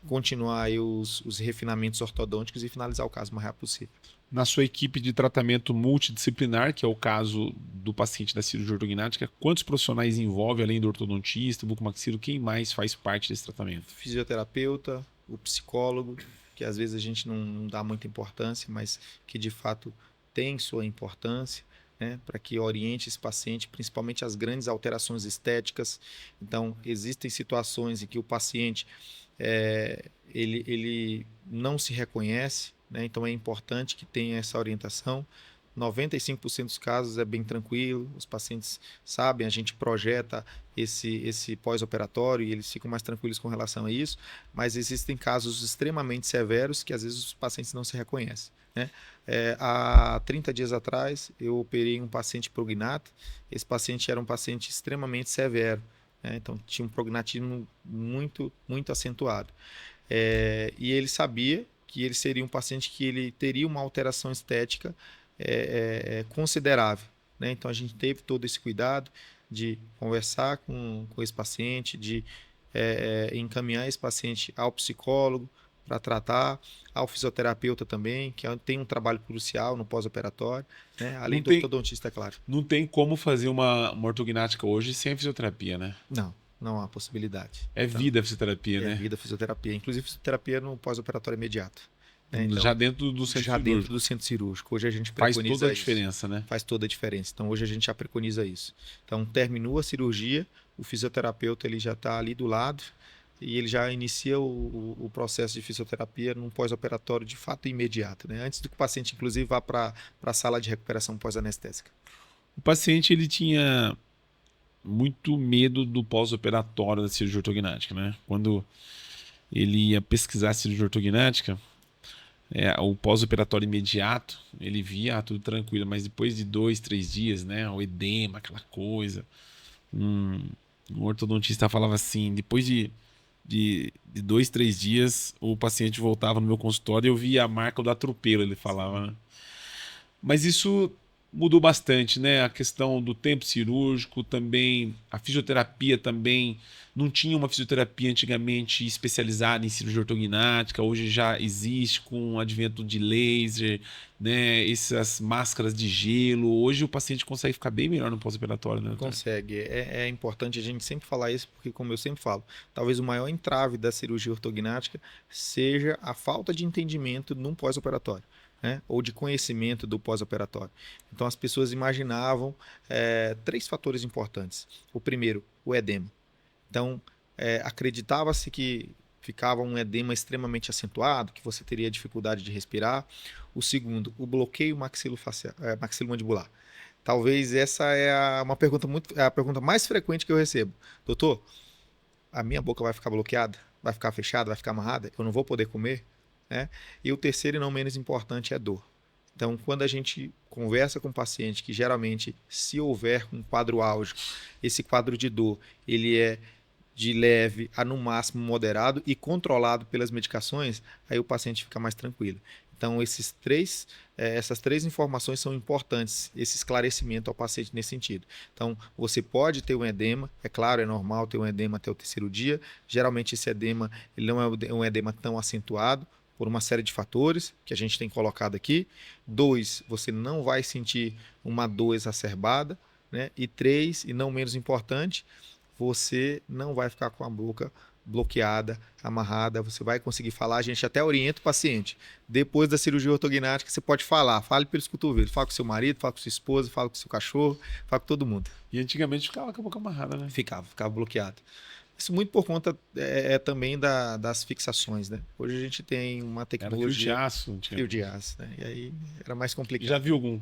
continuar aí os refinamentos ortodônticos e finalizar o caso o mais rápido possível. Na sua equipe de tratamento multidisciplinar, que é o caso do paciente da cirurgia ortognática, quantos profissionais envolve, além do ortodontista, bucomaxilo, quem mais faz parte desse tratamento? Fisioterapeuta, o psicólogo, que às vezes a gente não dá muita importância, mas que de fato tem sua importância, né, para que oriente esse paciente, principalmente as grandes alterações estéticas. Então, existem situações em que o paciente ele não se reconhece, né? Então é importante que tenha essa orientação. 95% dos casos é bem tranquilo, os pacientes sabem, a gente projeta esse pós-operatório e eles ficam mais tranquilos com relação a isso, mas existem casos extremamente severos que às vezes os pacientes não se reconhecem, né? Há 30 dias atrás eu operei um paciente prognato. Esse paciente era um paciente extremamente severo, né? Então tinha um prognatismo muito, muito acentuado, e ele sabia que ele seria um paciente que ele teria uma alteração estética considerável, né? Então a gente teve todo esse cuidado de conversar com esse paciente, de encaminhar esse paciente ao psicólogo para tratar, ao fisioterapeuta também, que tem um trabalho crucial no pós-operatório, né? Além do ortodontista, é claro. Não tem como fazer uma ortognática hoje sem a fisioterapia, né? Não há possibilidade. Vida a fisioterapia, né? Vida a fisioterapia. Inclusive fisioterapia no pós-operatório imediato. Então, já dentro do centro cirúrgico. Dentro do centro cirúrgico. Hoje a gente preconiza Faz toda a diferença, né? Faz toda a diferença. Então hoje a gente já preconiza isso. Então terminou a cirurgia, o fisioterapeuta ele já está ali do lado e ele já inicia o processo de fisioterapia num pós-operatório de fato imediato, né? Antes do que o paciente inclusive vá para a sala de recuperação pós-anestésica. O paciente ele tinha muito medo do pós-operatório da cirurgia ortognática, né? Quando ele ia pesquisar a cirurgia ortognática, o pós-operatório imediato, ele via tudo tranquilo, mas depois de 2, 3 dias, né? O edema, aquela coisa. Um ortodontista falava assim, depois de 2, 3 dias, o paciente voltava no meu consultório e eu via a marca do atropelo, ele falava, né? Mas isso mudou bastante, né? A questão do tempo cirúrgico também, a fisioterapia também. Não tinha uma fisioterapia antigamente especializada em cirurgia ortognática, hoje já existe com o advento de laser, né? Essas máscaras de gelo. Hoje o paciente consegue ficar bem melhor no pós-operatório, né? Consegue. É importante a gente sempre falar isso, porque como eu sempre falo, talvez o maior entrave da cirurgia ortognática seja a falta de entendimento num pós-operatório, né? Ou de conhecimento do pós-operatório. Então as pessoas imaginavam 3 fatores importantes. O primeiro, o edema. Então acreditava-se que ficava um edema extremamente acentuado, que você teria dificuldade de respirar. O segundo, o bloqueio maxilomandibular. Talvez essa é a pergunta mais frequente que eu recebo. Doutor, a minha boca vai ficar bloqueada? Vai ficar fechada? Vai ficar amarrada? Eu não vou poder comer? Né? E o terceiro e não menos importante é dor. Então, quando a gente conversa com o paciente, que geralmente, se houver um quadro álgico, esse quadro de dor, ele é de leve a no máximo moderado e controlado pelas medicações, aí o paciente fica mais tranquilo. Então, essas 3 informações são importantes, esse esclarecimento ao paciente nesse sentido. Então, você pode ter um edema, é claro, é normal ter um edema até o 3º dia. Geralmente, esse edema ele não é um edema tão acentuado, por uma série de fatores que a gente tem colocado aqui. 2, você não vai sentir uma dor exacerbada, né? E 3, e não menos importante, você não vai ficar com a boca bloqueada, amarrada, você vai conseguir falar. A gente até orienta o paciente. Depois da cirurgia ortognática, você pode falar. Fale pelos cotovelos. Fala com seu marido, fala com sua esposa, fala com seu cachorro, fala com todo mundo. E antigamente ficava com a boca amarrada, né? Ficava bloqueado. Isso muito por conta também das fixações, né? Hoje a gente tem uma Era tecnologia... fio de aço. Fio de aço, né? E aí era mais complicado. Já viu algum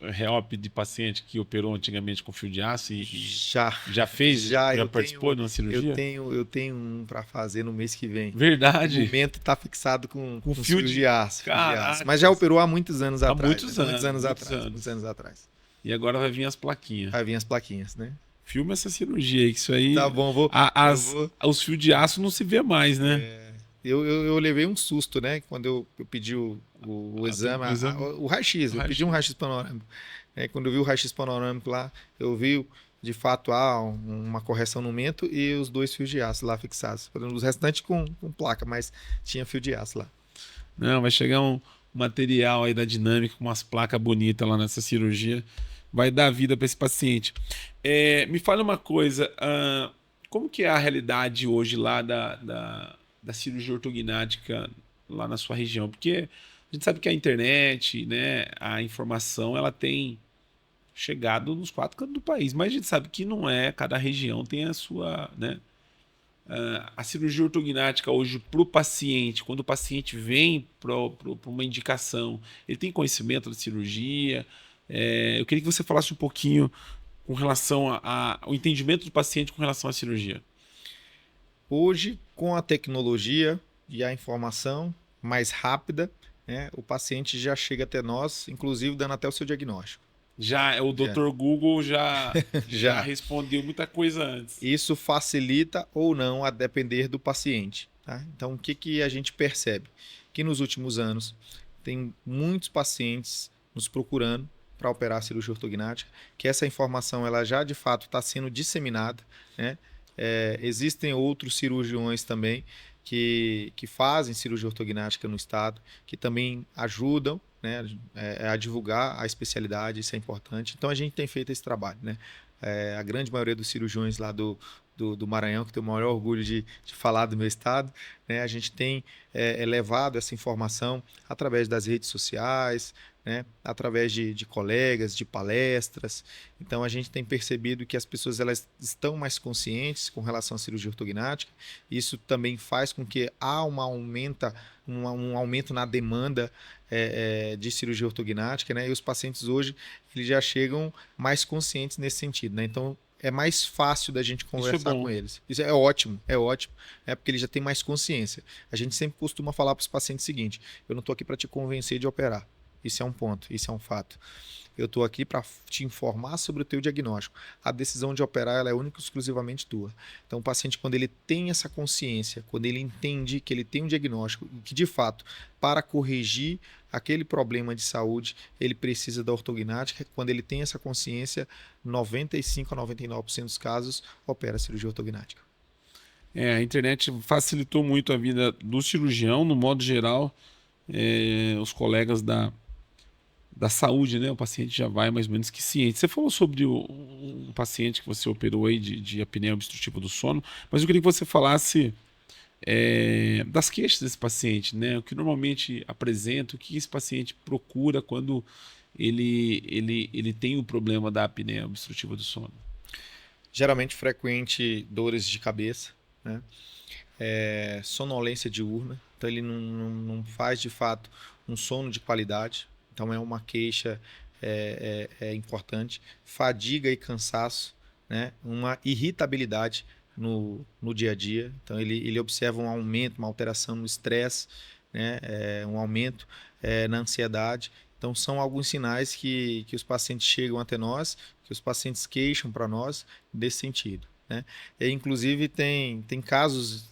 reop de paciente que operou antigamente com fio de aço e já fez? Já participou de uma cirurgia? Eu tenho um para fazer no mês que vem. Verdade. No momento está fixado com fio de aço. Caraca. Mas já operou há muitos anos atrás. Muitos anos atrás. E agora vai vir as plaquinhas. Vai vir as plaquinhas, né? Filma essa cirurgia aí, que isso aí... Tá bom, Os fios de aço não se vê mais, né? Eu levei um susto, né? Quando eu pedi o exame, o raio-x. Eu pedi um raio-x panorâmico. Quando eu vi o raio-x panorâmico lá, eu vi, de fato, uma correção no mento e os 2 fios de aço lá fixados. Os restantes com placa, mas tinha fio de aço lá. Não, vai chegar um material aí da Dinâmica com umas placas bonitas lá nessa cirurgia. Vai dar vida para esse paciente. Me fala uma coisa, como que é a realidade hoje lá da cirurgia ortognática lá na sua região? Porque a gente sabe que a internet, né, a informação, ela tem chegado nos 4 cantos do país, mas a gente sabe que não é, cada região tem a sua, né? A cirurgia ortognática hoje para o paciente, quando o paciente vem para uma indicação, ele tem conhecimento da cirurgia? Eu queria que você falasse um pouquinho com relação ao entendimento do paciente com relação à cirurgia. Hoje, com a tecnologia e a informação mais rápida, né, o paciente já chega até nós, inclusive dando até o seu diagnóstico. O Dr. Google já respondeu muita coisa antes. Isso facilita ou não a depender do paciente. Tá? Então, o que a gente percebe? Que nos últimos anos tem muitos pacientes nos procurando para operar a cirurgia ortognática, que essa informação ela já de fato está sendo disseminada, né? Existem outros cirurgiões também que fazem cirurgia ortognática no estado, que também ajudam, né, a divulgar a especialidade, isso é importante. Então a gente tem feito esse trabalho, né? A grande maioria dos cirurgiões lá do Maranhão, que tem o maior orgulho de falar do meu estado, né? A gente tem levado essa informação através das redes sociais, né? Através de colegas, de palestras. Então a gente tem percebido que as pessoas elas estão mais conscientes com relação à cirurgia ortognática. Isso também faz com que há um aumento na demanda de cirurgia ortognática, né? E os pacientes hoje eles já chegam mais conscientes nesse sentido, né? Então é mais fácil da gente conversar com eles. Isso é ótimo, porque eles já têm mais consciência. A gente sempre costuma falar para os pacientes o seguinte: eu não estou aqui para te convencer de operar. Isso é um ponto, isso é um fato. Eu estou aqui para te informar sobre o teu diagnóstico. A decisão de operar ela é única e exclusivamente tua. Então o paciente, quando ele tem essa consciência, quando ele entende que ele tem um diagnóstico e que de fato, para corrigir aquele problema de saúde, ele precisa da ortognática, quando ele tem essa consciência, 95 a 99% dos casos opera a cirurgia ortognática. A internet facilitou muito a vida do cirurgião, no modo geral. Os colegas da saúde, né? O paciente já vai mais ou menos que ciente. Você falou sobre um paciente que você operou aí de apneia obstrutiva do sono, mas eu queria que você falasse das queixas desse paciente, né? O que normalmente apresenta, o que esse paciente procura quando ele tem o problema da apneia obstrutiva do sono. Geralmente frequente dores de cabeça, né? Sonolência diurna, então ele não faz de fato um sono de qualidade, então é uma queixa importante. Fadiga e cansaço, né? Uma irritabilidade no dia a dia, então ele observa um aumento, uma alteração no estresse, né? Um aumento na ansiedade. Então são alguns sinais que os pacientes chegam até nós, que os pacientes queixam para nós desse sentido, né? Inclusive tem casos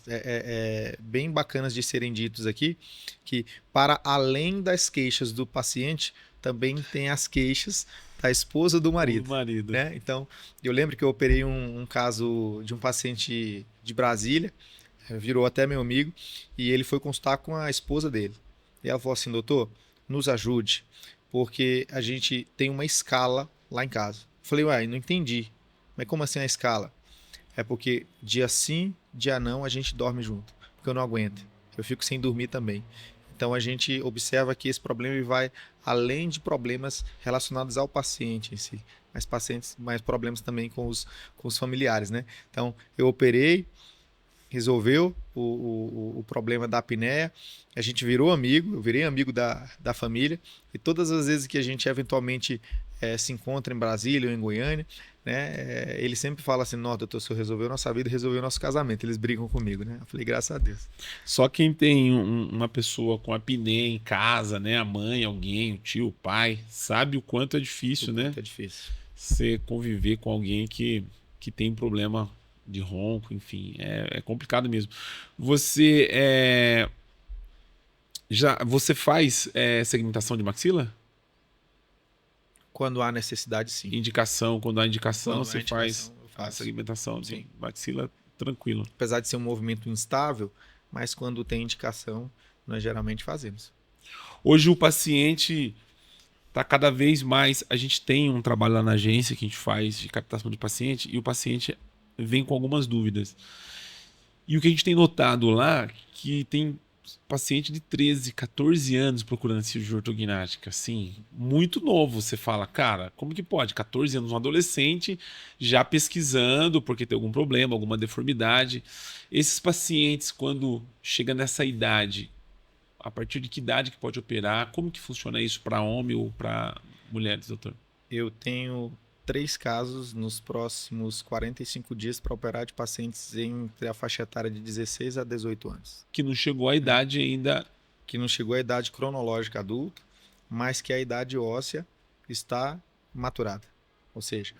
bem bacanas de serem ditos aqui, que para além das queixas do paciente, também tem as queixas da esposa do marido. Né? Então, eu lembro que eu operei um caso de um paciente de Brasília, virou até meu amigo, e ele foi consultar com a esposa dele. E ela falou assim: doutor, nos ajude, porque a gente tem uma escala lá em casa. Eu falei: uai, não entendi. Mas como assim a escala? É porque dia sim, dia não, a gente dorme junto. Porque eu não aguento. Eu fico sem dormir também. Então a gente observa que esse problema vai além de problemas relacionados ao paciente em si, mas problemas também com os familiares, né? Então eu operei, resolveu o problema da apneia, a gente virou amigo, eu virei amigo da família, e todas as vezes que a gente eventualmente se encontra em Brasília ou em Goiânia, né, ele sempre fala assim, não, doutor, o senhor resolveu nossa vida, resolveu nosso casamento, eles brigam comigo, né? Eu falei, graças a Deus. Só quem tem uma pessoa com apneia em casa, né? A mãe, alguém, o tio, o pai, sabe o quanto é difícil, né? É difícil. Você conviver com alguém que tem problema de ronco, enfim, é complicado mesmo. Você você faz segmentação de maxila? Quando há necessidade, sim. Indicação, quando há indicação, Quando há você indicação, faz eu a faço. segmentação de Sim. maxila tranquilo. Apesar de ser um movimento instável, mas quando tem indicação, nós geralmente fazemos. Hoje o paciente tá cada vez mais. A gente tem um trabalho lá na agência que a gente faz de captação de paciente e o paciente vem com algumas dúvidas. E o que a gente tem notado lá que tem paciente de 13, 14 anos procurando cirurgia ortognática, assim, muito novo. Você fala, cara, como que pode? 14 anos, um adolescente já pesquisando porque tem algum problema, alguma deformidade. Esses pacientes, quando chega nessa idade, a partir de que idade que pode operar? Como que funciona isso para homem ou para mulheres, doutor? Eu tenho 3 casos nos próximos 45 dias para operar de pacientes entre a faixa etária de 16 a 18 anos. Que não chegou à idade ainda. Que não chegou à idade cronológica adulta, mas que a idade óssea está maturada. Ou seja,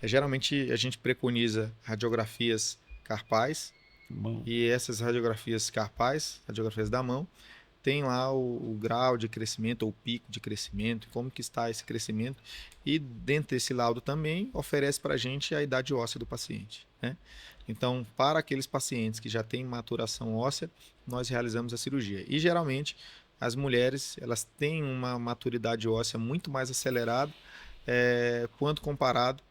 geralmente a gente preconiza radiografias carpais, Bom, e essas radiografias carpais, radiografias da mão, tem lá o grau de crescimento ou o pico de crescimento, como que está esse crescimento, e dentro desse laudo também oferece para a gente a idade óssea do paciente, né? Então, para aqueles pacientes que já têm maturação óssea, nós realizamos a cirurgia. E geralmente as mulheres elas têm uma maturidade óssea muito mais acelerada quando comparado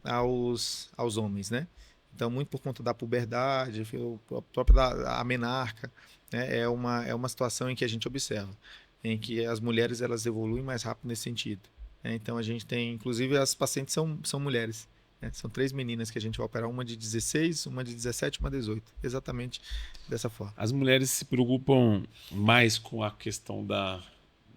aos homens, né? Então, muito por conta da puberdade, a própria a menarca, né? É uma situação em que a gente observa, em que as mulheres elas evoluem mais rápido nesse sentido, né? Então, a gente tem, inclusive, as pacientes são mulheres, né? São 3 meninas que a gente vai operar, uma de 16, uma de 17 e uma de 18, exatamente dessa forma. as mulheres se preocupam mais com a questão da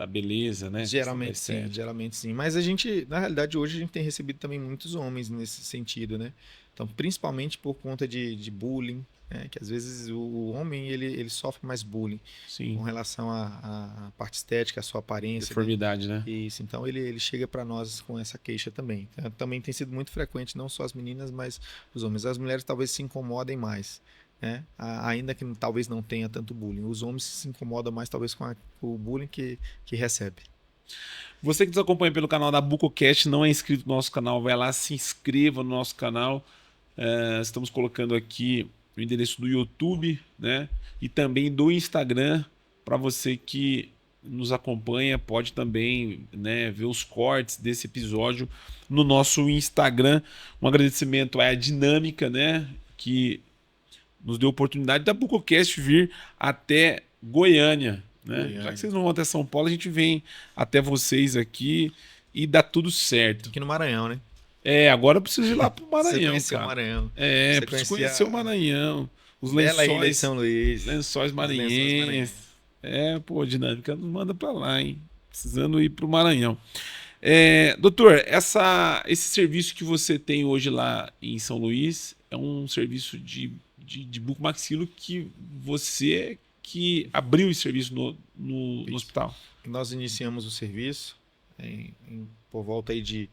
beleza, né? Geralmente sim. Mas a gente, na realidade, hoje a gente tem recebido também muitos homens nesse sentido, né? Então, principalmente por conta de bullying, né? Que às vezes o homem ele sofre mais bullying Sim, com relação à parte estética, à sua aparência, né? deformidade, né? Isso, então ele chega para nós com essa queixa também. Então, também tem sido muito frequente, não só as meninas, mas os homens. As mulheres talvez se incomodem mais, né? Ainda que talvez não tenha tanto bullying. Os homens se incomodam mais talvez com o bullying que recebe. Você que nos acompanha pelo canal da BucoCast, não é inscrito no nosso canal, vai lá, se inscreva no nosso canal. Estamos colocando aqui o endereço do YouTube, né? E também do Instagram, para você que nos acompanha, pode também, né, ver os cortes desse episódio no nosso Instagram. Um agradecimento à Dinâmica, né, que nos deu a oportunidade da BucoCast vir até Goiânia, né? Goiânia. Já que vocês não vão até São Paulo, a gente vem até vocês aqui e dá tudo certo. Aqui no Maranhão, né? Agora eu preciso ir lá pro Você Maranhão, conheceu cara. o Maranhão. Preciso conhecia conhecer o Maranhão. Os Bela ilha de lençóis, São Luís. lençóis Os lençóis maranhenses. maranhenses. Pô, Dinâmica nos manda pra lá, hein? Precisando ir pro Maranhão. Doutor, esse serviço que você tem hoje lá em São Luís é um serviço de bucomaxilo que você que abriu esse serviço no hospital. Nós iniciamos o serviço por volta aí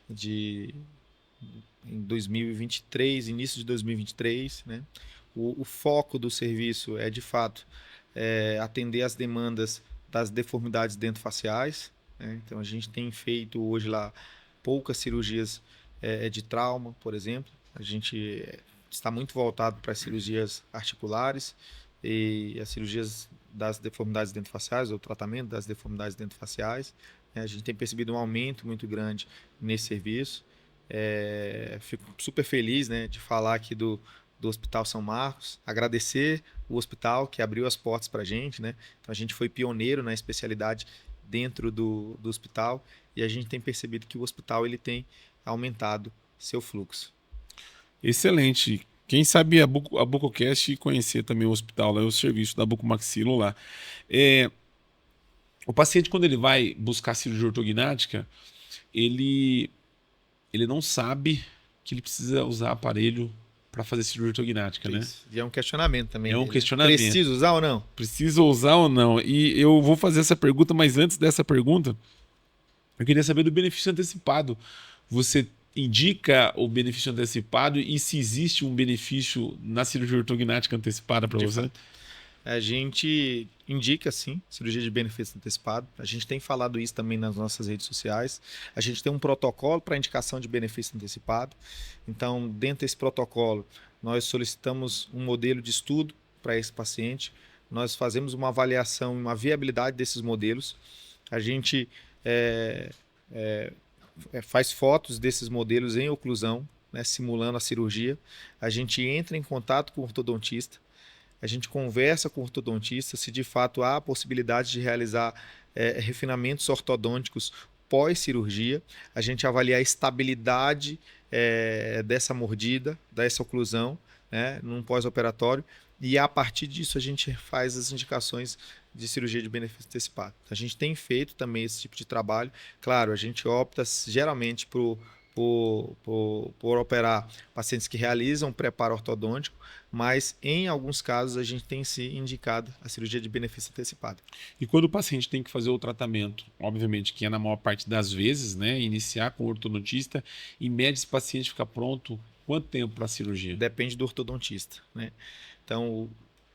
em 2023, início de 2023, né? O foco do serviço é, de fato, atender as demandas das deformidades dentofaciais, né? Então, a gente tem feito hoje lá poucas cirurgias de trauma, por exemplo. A gente está muito voltado para as cirurgias articulares e as cirurgias das deformidades dentofaciais, ou tratamento das deformidades dentofaciais. A gente tem percebido um aumento muito grande nesse serviço. Fico super feliz, né, de falar aqui do Hospital São Marcos, agradecer o hospital que abriu as portas para a gente, né? Então, a gente foi pioneiro na especialidade dentro do hospital e a gente tem percebido que o hospital ele tem aumentado seu fluxo. Excelente. Quem sabe a Bucocast conhecer também o hospital, lá, o serviço da Bucomaxilo lá. É, o paciente, quando ele vai buscar cirurgia ortognática, ele, ele não sabe que ele precisa usar aparelho para fazer cirurgia ortognática, né? Isso. E é um questionamento também É um dele, né? questionamento. Preciso usar ou não? Precisa usar ou não? E eu vou fazer essa pergunta, mas antes dessa pergunta, eu queria saber do benefício antecipado. Você indica o benefício antecipado e se existe um benefício na cirurgia ortognática antecipada para De você? fato. A gente indica, sim, cirurgia de benefício antecipado. A gente tem falado isso também nas nossas redes sociais. A gente tem um protocolo para indicação de benefício antecipado. Então, dentro desse protocolo, nós solicitamos um modelo de estudo para esse paciente. Nós fazemos uma avaliação e uma viabilidade desses modelos. A gente é, faz fotos desses modelos em oclusão, né, simulando a cirurgia. A gente entra em contato com o ortodontista. A gente conversa com o ortodontista se de fato há a possibilidade de realizar refinamentos ortodônticos pós-cirurgia. A gente avalia a estabilidade dessa mordida, dessa oclusão, né, num pós-operatório. E a partir disso a gente faz as indicações de cirurgia de benefício antecipado. A gente tem feito também esse tipo de trabalho. Claro, a gente opta geralmente por operar pacientes que realizam preparo ortodôntico, mas em alguns casos a gente tem se indicado a cirurgia de benefício antecipado. E quando o paciente tem que fazer o tratamento, obviamente que é na maior parte das vezes, né, iniciar com o ortodontista, em média esse paciente fica pronto quanto tempo para a cirurgia? Depende do ortodontista, né? Então,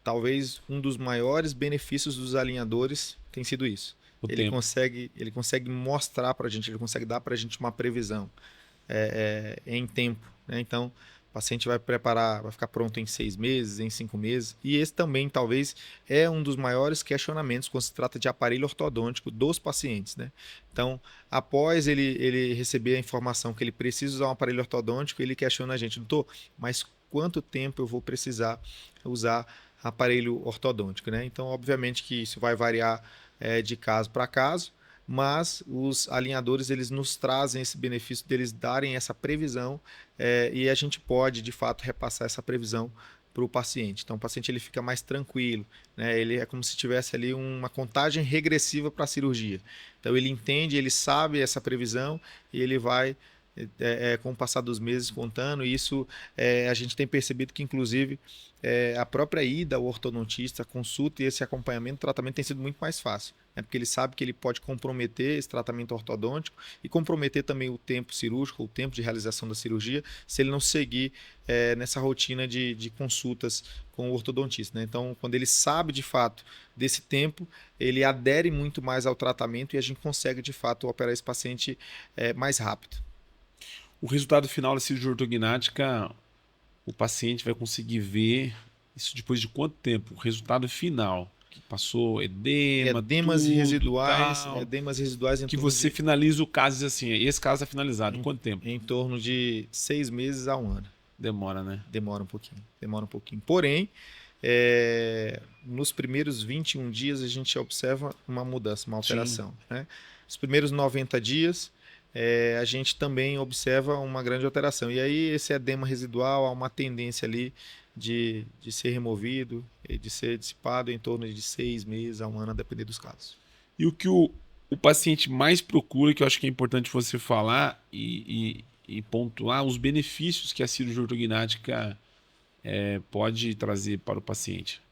talvez um dos maiores benefícios dos alinhadores tem sido isso. O Ele tempo. consegue mostrar para a gente, ele consegue dar para a gente uma previsão em tempo, né? Então, o paciente vai preparar, vai ficar pronto em 6 meses, em 5 meses. E esse também, talvez, é um dos maiores questionamentos quando se trata de aparelho ortodôntico dos pacientes, né? Então, após ele receber a informação que ele precisa usar um aparelho ortodôntico, ele questiona a gente, doutor, mas quanto tempo eu vou precisar usar aparelho ortodôntico, né? Então, obviamente que isso vai variar de caso para caso, mas os alinhadores eles nos trazem esse benefício deles darem essa previsão e a gente pode de fato repassar essa previsão para o paciente. Então o paciente ele fica mais tranquilo, né? Ele é como se tivesse ali uma contagem regressiva para a cirurgia. Então ele entende, ele sabe essa previsão e ele vai com o passar dos meses contando. E isso a gente tem percebido que inclusive a própria ida ao ortodontista, a consulta e esse acompanhamento, o tratamento tem sido muito mais fácil, né? Porque ele sabe que ele pode comprometer esse tratamento ortodôntico e comprometer também o tempo cirúrgico, o tempo de realização da cirurgia, se ele não seguir nessa rotina de consultas com o ortodontista, né? Então, quando ele sabe de fato desse tempo, ele adere muito mais ao tratamento e a gente consegue de fato operar esse paciente mais rápido. O resultado final da cirurgia ortognática, o paciente vai conseguir ver isso depois de quanto tempo? O resultado final, que passou edema, Edemas tudo, residuais, tal, edemas residuais em que torno você finaliza o caso e diz assim, esse caso está finalizado, quanto tempo? em torno de 6 meses a 1 ano. Demora, né? Demora um pouquinho, demora um pouquinho. Porém, nos primeiros 21 dias a gente observa uma mudança, uma alteração, né? Os primeiros 90 dias a gente também observa uma grande alteração. E aí esse edema residual há uma tendência ali de ser removido e de ser dissipado em torno de 6 meses a 1 ano, a depender dos casos. E o que o paciente mais procura, que eu acho que é importante você falar e pontuar, os benefícios que a cirurgia ortognática pode trazer para o paciente.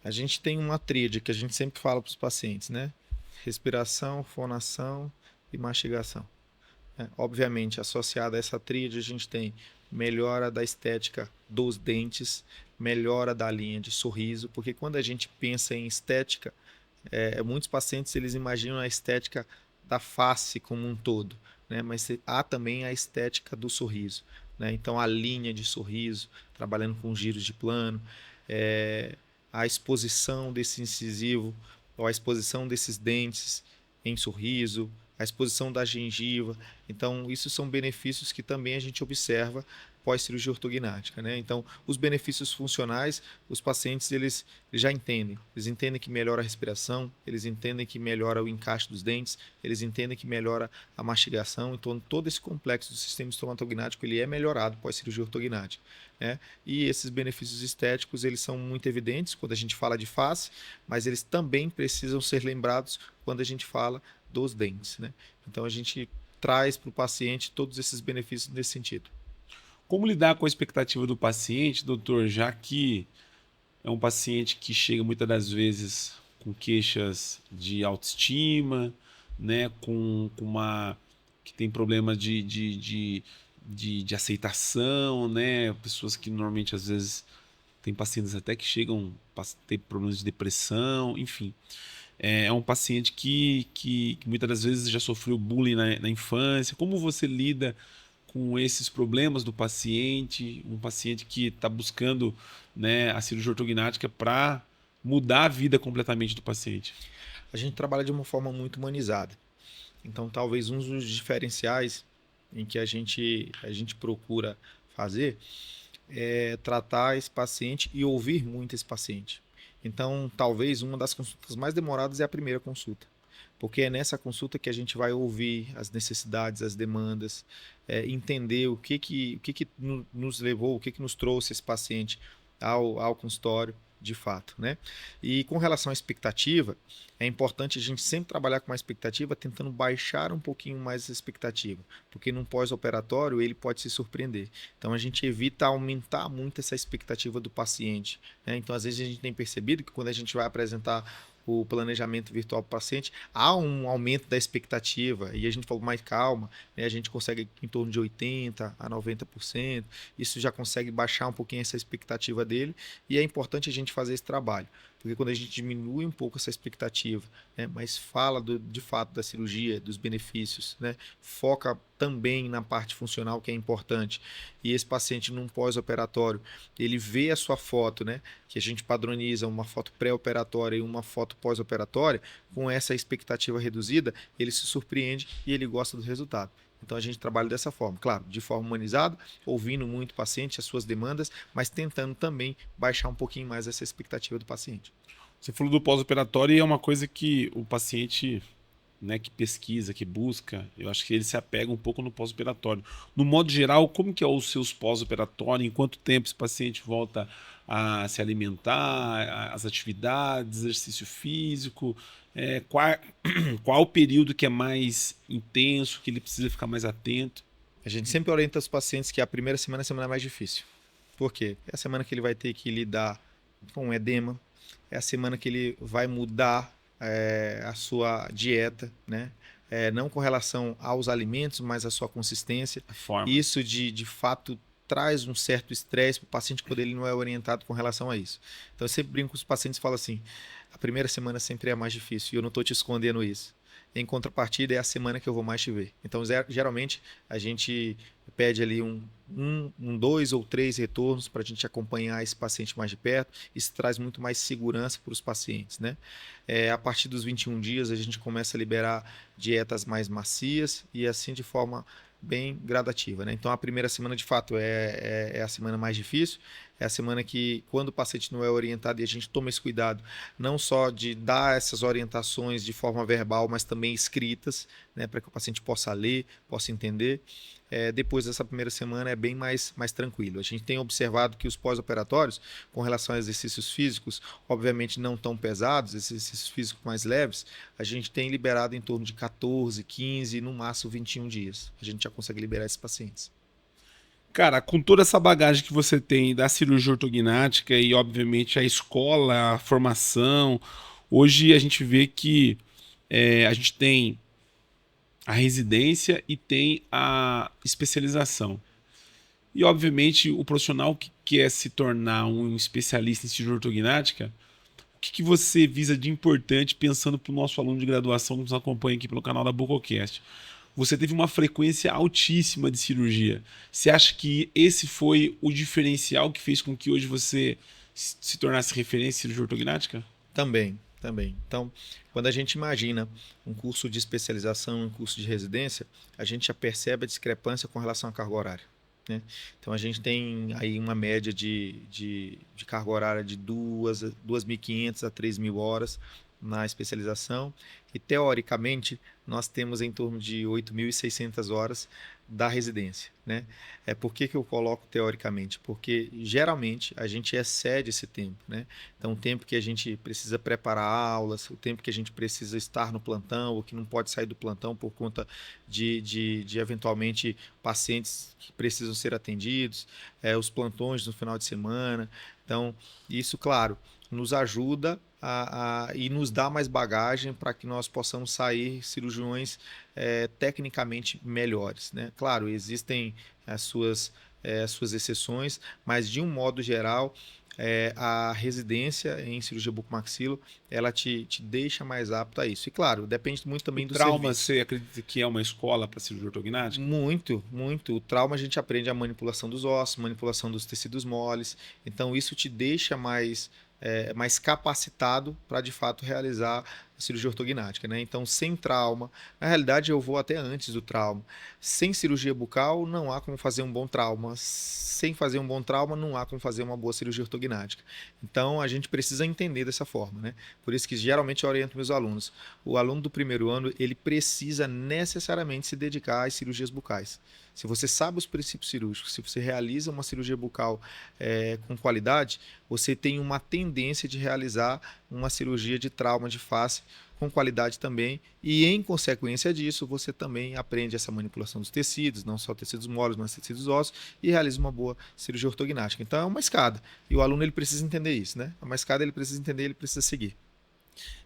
A gente tem uma tríade que a gente sempre fala para os pacientes, né? Respiração, fonação e mastigação. Obviamente, associada a essa tríade, a gente tem melhora da estética dos dentes, melhora da linha de sorriso, porque quando a gente pensa em estética, muitos pacientes eles imaginam a estética da face como um todo, né? Mas há também a estética do sorriso, né? Então a linha de sorriso, trabalhando com giros de plano, a exposição desse incisivo, ou a exposição desses dentes em sorriso, a exposição da gengiva. Então, isso são benefícios que também a gente observa pós-cirurgia ortognática, né? Então, os benefícios funcionais, os pacientes eles já entendem. Eles entendem que melhora a respiração, eles entendem que melhora o encaixe dos dentes, eles entendem que melhora a mastigação. Então, todo esse complexo do sistema estomatognático ele é melhorado pós-cirurgia ortognática, né? E esses benefícios estéticos eles são muito evidentes quando a gente fala de face, mas eles também precisam ser lembrados quando a gente fala dos dentes, né? Então, a gente traz para o paciente todos esses benefícios nesse sentido. Como lidar com a expectativa do paciente, doutor, já que é um paciente que chega muitas das vezes com queixas de autoestima, né, com uma que tem problema de aceitação, né, pessoas que normalmente às vezes tem pacientes até que chegam a ter problemas de depressão, enfim. É um paciente que muitas das vezes já sofreu bullying na infância. Como você lida com esses problemas do paciente, um paciente que está buscando, né, a cirurgia ortognática para mudar a vida completamente do paciente? A gente trabalha de uma forma muito humanizada. Então, talvez um dos diferenciais em que a gente procura fazer é tratar esse paciente e ouvir muito esse paciente. Então, talvez uma das consultas mais demoradas é a primeira consulta, porque é nessa consulta que a gente vai ouvir as necessidades, as demandas, entender o que nos levou, o que nos trouxe esse paciente ao consultório de fato, né? E com relação à expectativa, é importante a gente sempre trabalhar com uma expectativa, tentando baixar um pouquinho mais essa expectativa, porque num pós-operatório ele pode se surpreender. Então a gente evita aumentar muito essa expectativa do paciente, né? Então às vezes a gente tem percebido que quando a gente vai apresentar o planejamento virtual para o paciente, há um aumento da expectativa e a gente falou mais calma, né? A gente consegue em torno de 80% a 90%, isso já consegue baixar um pouquinho essa expectativa dele e é importante a gente fazer esse trabalho, porque quando a gente diminui um pouco essa expectativa, né? Mas fala de fato da cirurgia, dos benefícios, né? Foca também na parte funcional que é importante e esse paciente num pós-operatório, ele vê a sua foto, né? Que a gente padroniza uma foto pré-operatória e uma foto pós-operatória, com essa expectativa reduzida, ele se surpreende e ele gosta do resultado. Então a gente trabalha dessa forma, claro, de forma humanizada, ouvindo muito o paciente, as suas demandas, mas tentando também baixar um pouquinho mais essa expectativa do paciente. Você falou do pós-operatório e é uma coisa que o paciente, né, que pesquisa, que busca, eu acho que ele se apega um pouco no pós-operatório. No modo geral, como que é os seus pós-operatórios? Em quanto tempo esse paciente volta a se alimentar, as atividades, exercício físico? Qual o período que é mais intenso, que ele precisa ficar mais atento? A gente sempre orienta os pacientes que a primeira semana é a semana mais difícil. Por quê? É a semana que ele vai ter que lidar com edema, é a semana que ele vai mudar a sua dieta, né? Não com relação aos alimentos, mas a sua consistência. A forma. Isso de fato traz um certo estresse para o paciente quando ele não é orientado com relação a isso. Então eu sempre brinco com os pacientes e falo assim, a primeira semana sempre é a mais difícil e eu não estou te escondendo isso. Em contrapartida, é a semana que eu vou mais te ver. Então, geralmente, a gente pede ali 2 ou 3 retornos para a gente acompanhar esse paciente mais de perto. Isso traz muito mais segurança para os pacientes, né? A partir dos 21 dias, a gente começa a liberar dietas mais macias e assim de forma bem gradativa, né? Então, a primeira semana, de fato, é a semana mais difícil. É a semana que, quando o paciente não é orientado, e a gente toma esse cuidado, não só de dar essas orientações de forma verbal, mas também escritas, né, para que o paciente possa ler, possa entender. Depois dessa primeira semana é bem mais tranquilo. A gente tem observado que os pós-operatórios, com relação a exercícios físicos, obviamente não tão pesados, exercícios físicos mais leves, a gente tem liberado em torno de 14, 15, no máximo 21 dias. A gente já consegue liberar esses pacientes. Cara, com toda essa bagagem que você tem da cirurgia ortognática e, obviamente, a escola, a formação, hoje a gente vê que a gente tem a residência e tem a especialização. E, obviamente, o profissional que quer se tornar um especialista em cirurgia ortognática, o que você visa de importante pensando para o nosso aluno de graduação que nos acompanha aqui pelo canal da Bucocast? Você teve uma frequência altíssima de cirurgia. Você acha que esse foi o diferencial que fez com que hoje você se tornasse referência em cirurgia ortognática? Também. também. Então, quando a gente imagina um curso de especialização, um curso de residência, a gente já percebe a discrepância com relação à carga horária, né? Então, a gente tem aí uma média de carga horária de 2.500 a 3.000 horas na especialização e, teoricamente, nós temos em torno de 8.600 horas da residência, né? Por que eu coloco teoricamente? Porque geralmente a gente excede esse tempo, né? Então, o tempo que a gente precisa preparar aulas, o tempo que a gente precisa estar no plantão, ou que não pode sair do plantão por conta de eventualmente pacientes que precisam ser atendidos, os plantões no final de semana. Então, isso, claro, nos ajuda e nos dá mais bagagem para que nós possamos sair cirurgiões tecnicamente melhores, né? Claro, existem as suas exceções, mas de um modo geral, a residência em cirurgia bucomaxilo, ela te deixa mais apto a isso. E claro, depende muito também do trauma, serviço. você acredita que é uma escola para cirurgia ortognática? Muito, muito. O trauma a gente aprende a manipulação dos ossos, manipulação dos tecidos moles. Então isso te deixa mais capacitado para de fato realizar a cirurgia ortognática, né? Então, sem trauma, na realidade eu vou até antes do trauma. Sem cirurgia bucal, não há como fazer um bom trauma. Sem fazer um bom trauma, não há como fazer uma boa cirurgia ortognática. Então, a gente precisa entender dessa forma, né? Por isso que geralmente eu oriento meus alunos. O aluno do primeiro ano, ele precisa necessariamente se dedicar às cirurgias bucais. Se você sabe os princípios cirúrgicos, se você realiza uma cirurgia bucal com qualidade, você tem uma tendência de realizar uma cirurgia de trauma de face com qualidade também, e em consequência disso, você também aprende essa manipulação dos tecidos, não só tecidos moles, mas tecidos ósseos, e realiza uma boa cirurgia ortognática. Então é uma escada, e o aluno ele precisa entender isso, né? É uma escada, ele precisa entender, ele precisa seguir.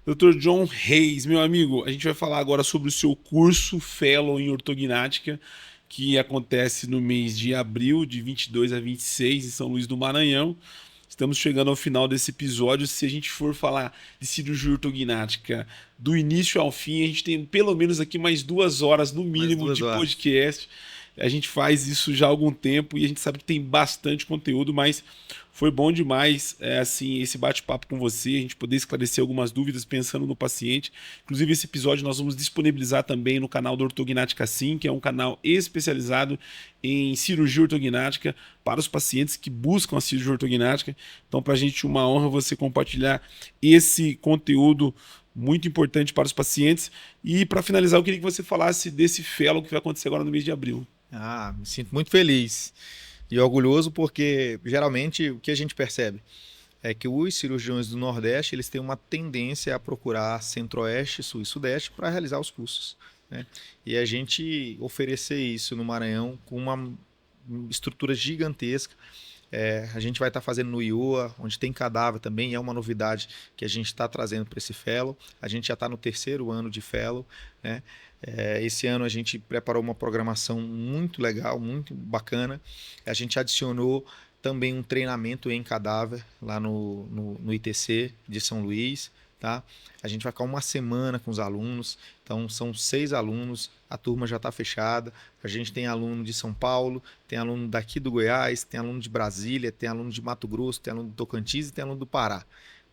Dr. John Reis, meu amigo, a gente vai falar agora sobre o seu curso Fellow em Ortognática, que acontece no mês de abril, de 22 a 26, em São Luís do Maranhão. Estamos chegando ao final desse episódio. Se a gente for falar de cirurgia ortognática do início ao fim, a gente tem pelo menos aqui mais 2 horas, no mínimo, de podcast. A gente faz isso já há algum tempo e a gente sabe que tem bastante conteúdo, mas foi bom demais assim, esse bate-papo com você, a gente poder esclarecer algumas dúvidas pensando no paciente. Inclusive, esse episódio nós vamos disponibilizar também no canal do Ortognática Sim, que é um canal especializado em cirurgia ortognática para os pacientes que buscam a cirurgia ortognática. Então, para a gente é uma honra você compartilhar esse conteúdo muito importante para os pacientes. E para finalizar, eu queria que você falasse desse fellow que vai acontecer agora no mês de abril. Me sinto muito feliz e orgulhoso, porque geralmente o que a gente percebe é que os cirurgiões do Nordeste eles têm uma tendência a procurar Centro-Oeste, Sul e Sudeste para realizar os cursos, né? E a gente oferecer isso no Maranhão com uma estrutura gigantesca. A gente vai estar fazendo no IOA, onde tem cadáver também, é uma novidade que a gente está trazendo para esse Fellow. A gente já está no 3º ano de Fellow, né? Esse ano a gente preparou uma programação muito legal, muito bacana. A gente adicionou também um treinamento em cadáver lá no ITC de São Luís, tá? A gente vai ficar uma semana com os alunos, então são 6 alunos, a turma já está fechada. A gente tem aluno de São Paulo, tem aluno daqui do Goiás, tem aluno de Brasília, tem aluno de Mato Grosso, tem aluno do Tocantins e tem aluno do Pará.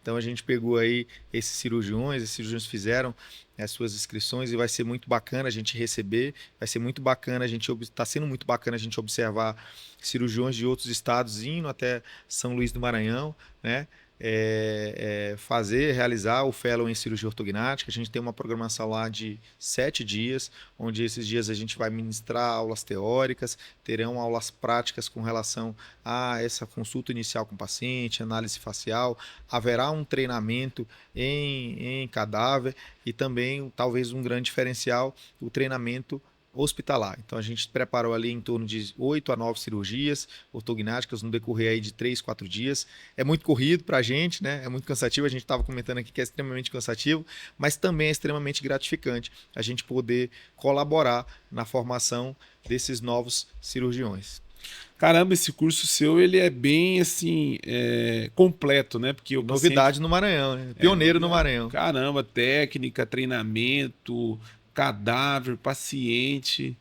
Então a gente pegou aí esses cirurgiões fizeram as suas inscrições e vai ser muito bacana a gente receber, vai ser muito bacana, está sendo muito bacana a gente observar cirurgiões de outros estados indo até São Luís do Maranhão, né? Realizar o Fellow em cirurgia ortognática. A gente tem uma programação lá de 7 dias, onde esses dias a gente vai ministrar aulas teóricas, terão aulas práticas com relação a essa consulta inicial com o paciente, análise facial, haverá um treinamento em cadáver e também, talvez um grande diferencial, o treinamento hospitalar. Então a gente preparou ali em torno de 8 a 9 cirurgias ortognáticas no decorrer aí de 3, 4 dias. É muito corrido para a gente, né? É muito cansativo. A gente estava comentando aqui que é extremamente cansativo, mas também é extremamente gratificante a gente poder colaborar na formação desses novos cirurgiões. Caramba, esse curso seu ele é bem assim completo, né? Porque novidade no Maranhão, né? Pioneiro no Maranhão. Caramba, técnica, treinamento, cadáver, paciente.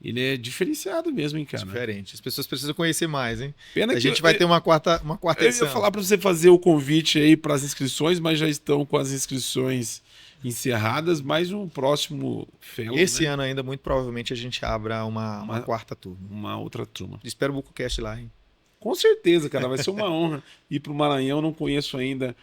Ele é diferenciado mesmo, hein, cara? Diferente. As pessoas precisam conhecer mais, hein? Pena A que gente vai ter uma quarta eu ia edição. falar para você fazer o convite aí para as inscrições, mas já estão com as inscrições encerradas. Mais um próximo fellow, Esse né? ano ainda, muito provavelmente, a gente abra uma quarta turma. Uma outra turma. Espero o BucoCast lá, hein? Com certeza, cara. Vai ser uma honra ir para o Maranhão. Não conheço ainda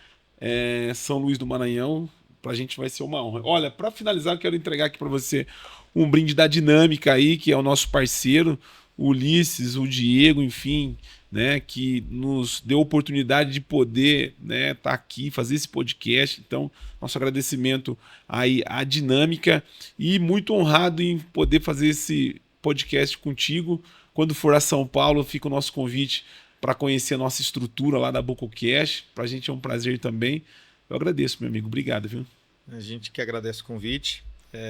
São Luís do Maranhão. Para a gente vai ser uma honra. Olha, para finalizar, eu quero entregar aqui para você um brinde da Dinâmica aí, que é o nosso parceiro, o Ulisses, o Diego, enfim, né, que nos deu a oportunidade de poder, né, tá aqui, fazer esse podcast. Então, nosso agradecimento aí à Dinâmica e muito honrado em poder fazer esse podcast contigo. Quando for a São Paulo, fica o nosso convite para conhecer a nossa estrutura lá da BucoCast. Para a gente é um prazer também. Eu agradeço, meu amigo. Obrigado, viu? A gente que agradece o convite.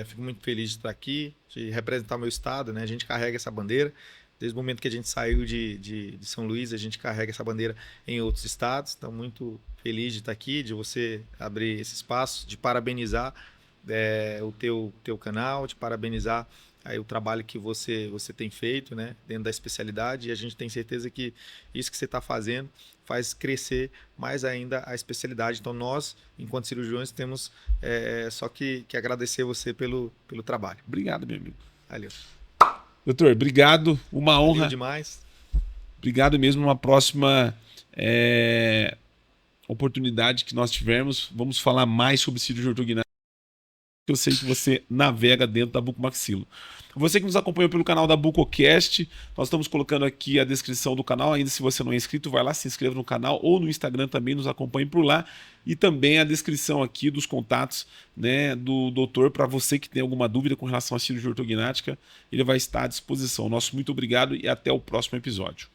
Fico muito feliz de estar aqui, de representar o meu estado, né? A gente carrega essa bandeira. Desde o momento que a gente saiu de São Luís, a gente carrega essa bandeira em outros estados. Então, muito feliz de estar aqui, de você abrir esse espaço, de parabenizar o teu canal, de parabenizar aí o trabalho que você tem feito, né, dentro da especialidade, e a gente tem certeza que isso que você está fazendo faz crescer mais ainda a especialidade. Então nós, enquanto cirurgiões, temos só que agradecer você pelo trabalho. Obrigado, meu amigo. Valeu. Doutor, obrigado. Uma honra. Valeu demais. Obrigado mesmo. Numa próxima oportunidade que nós tivermos, vamos falar mais sobre cirurgia ortognática. Eu sei que você navega dentro da Bucomaxilo. Você que nos acompanhou pelo canal da BucoCast, nós estamos colocando aqui a descrição do canal. Ainda se você não é inscrito, vai lá, se inscreva no canal ou no Instagram também, nos acompanhe por lá. E também a descrição aqui dos contatos, né, do doutor, para você que tem alguma dúvida com relação à cirurgia ortognática, ele vai estar à disposição. Nosso muito obrigado e até o próximo episódio.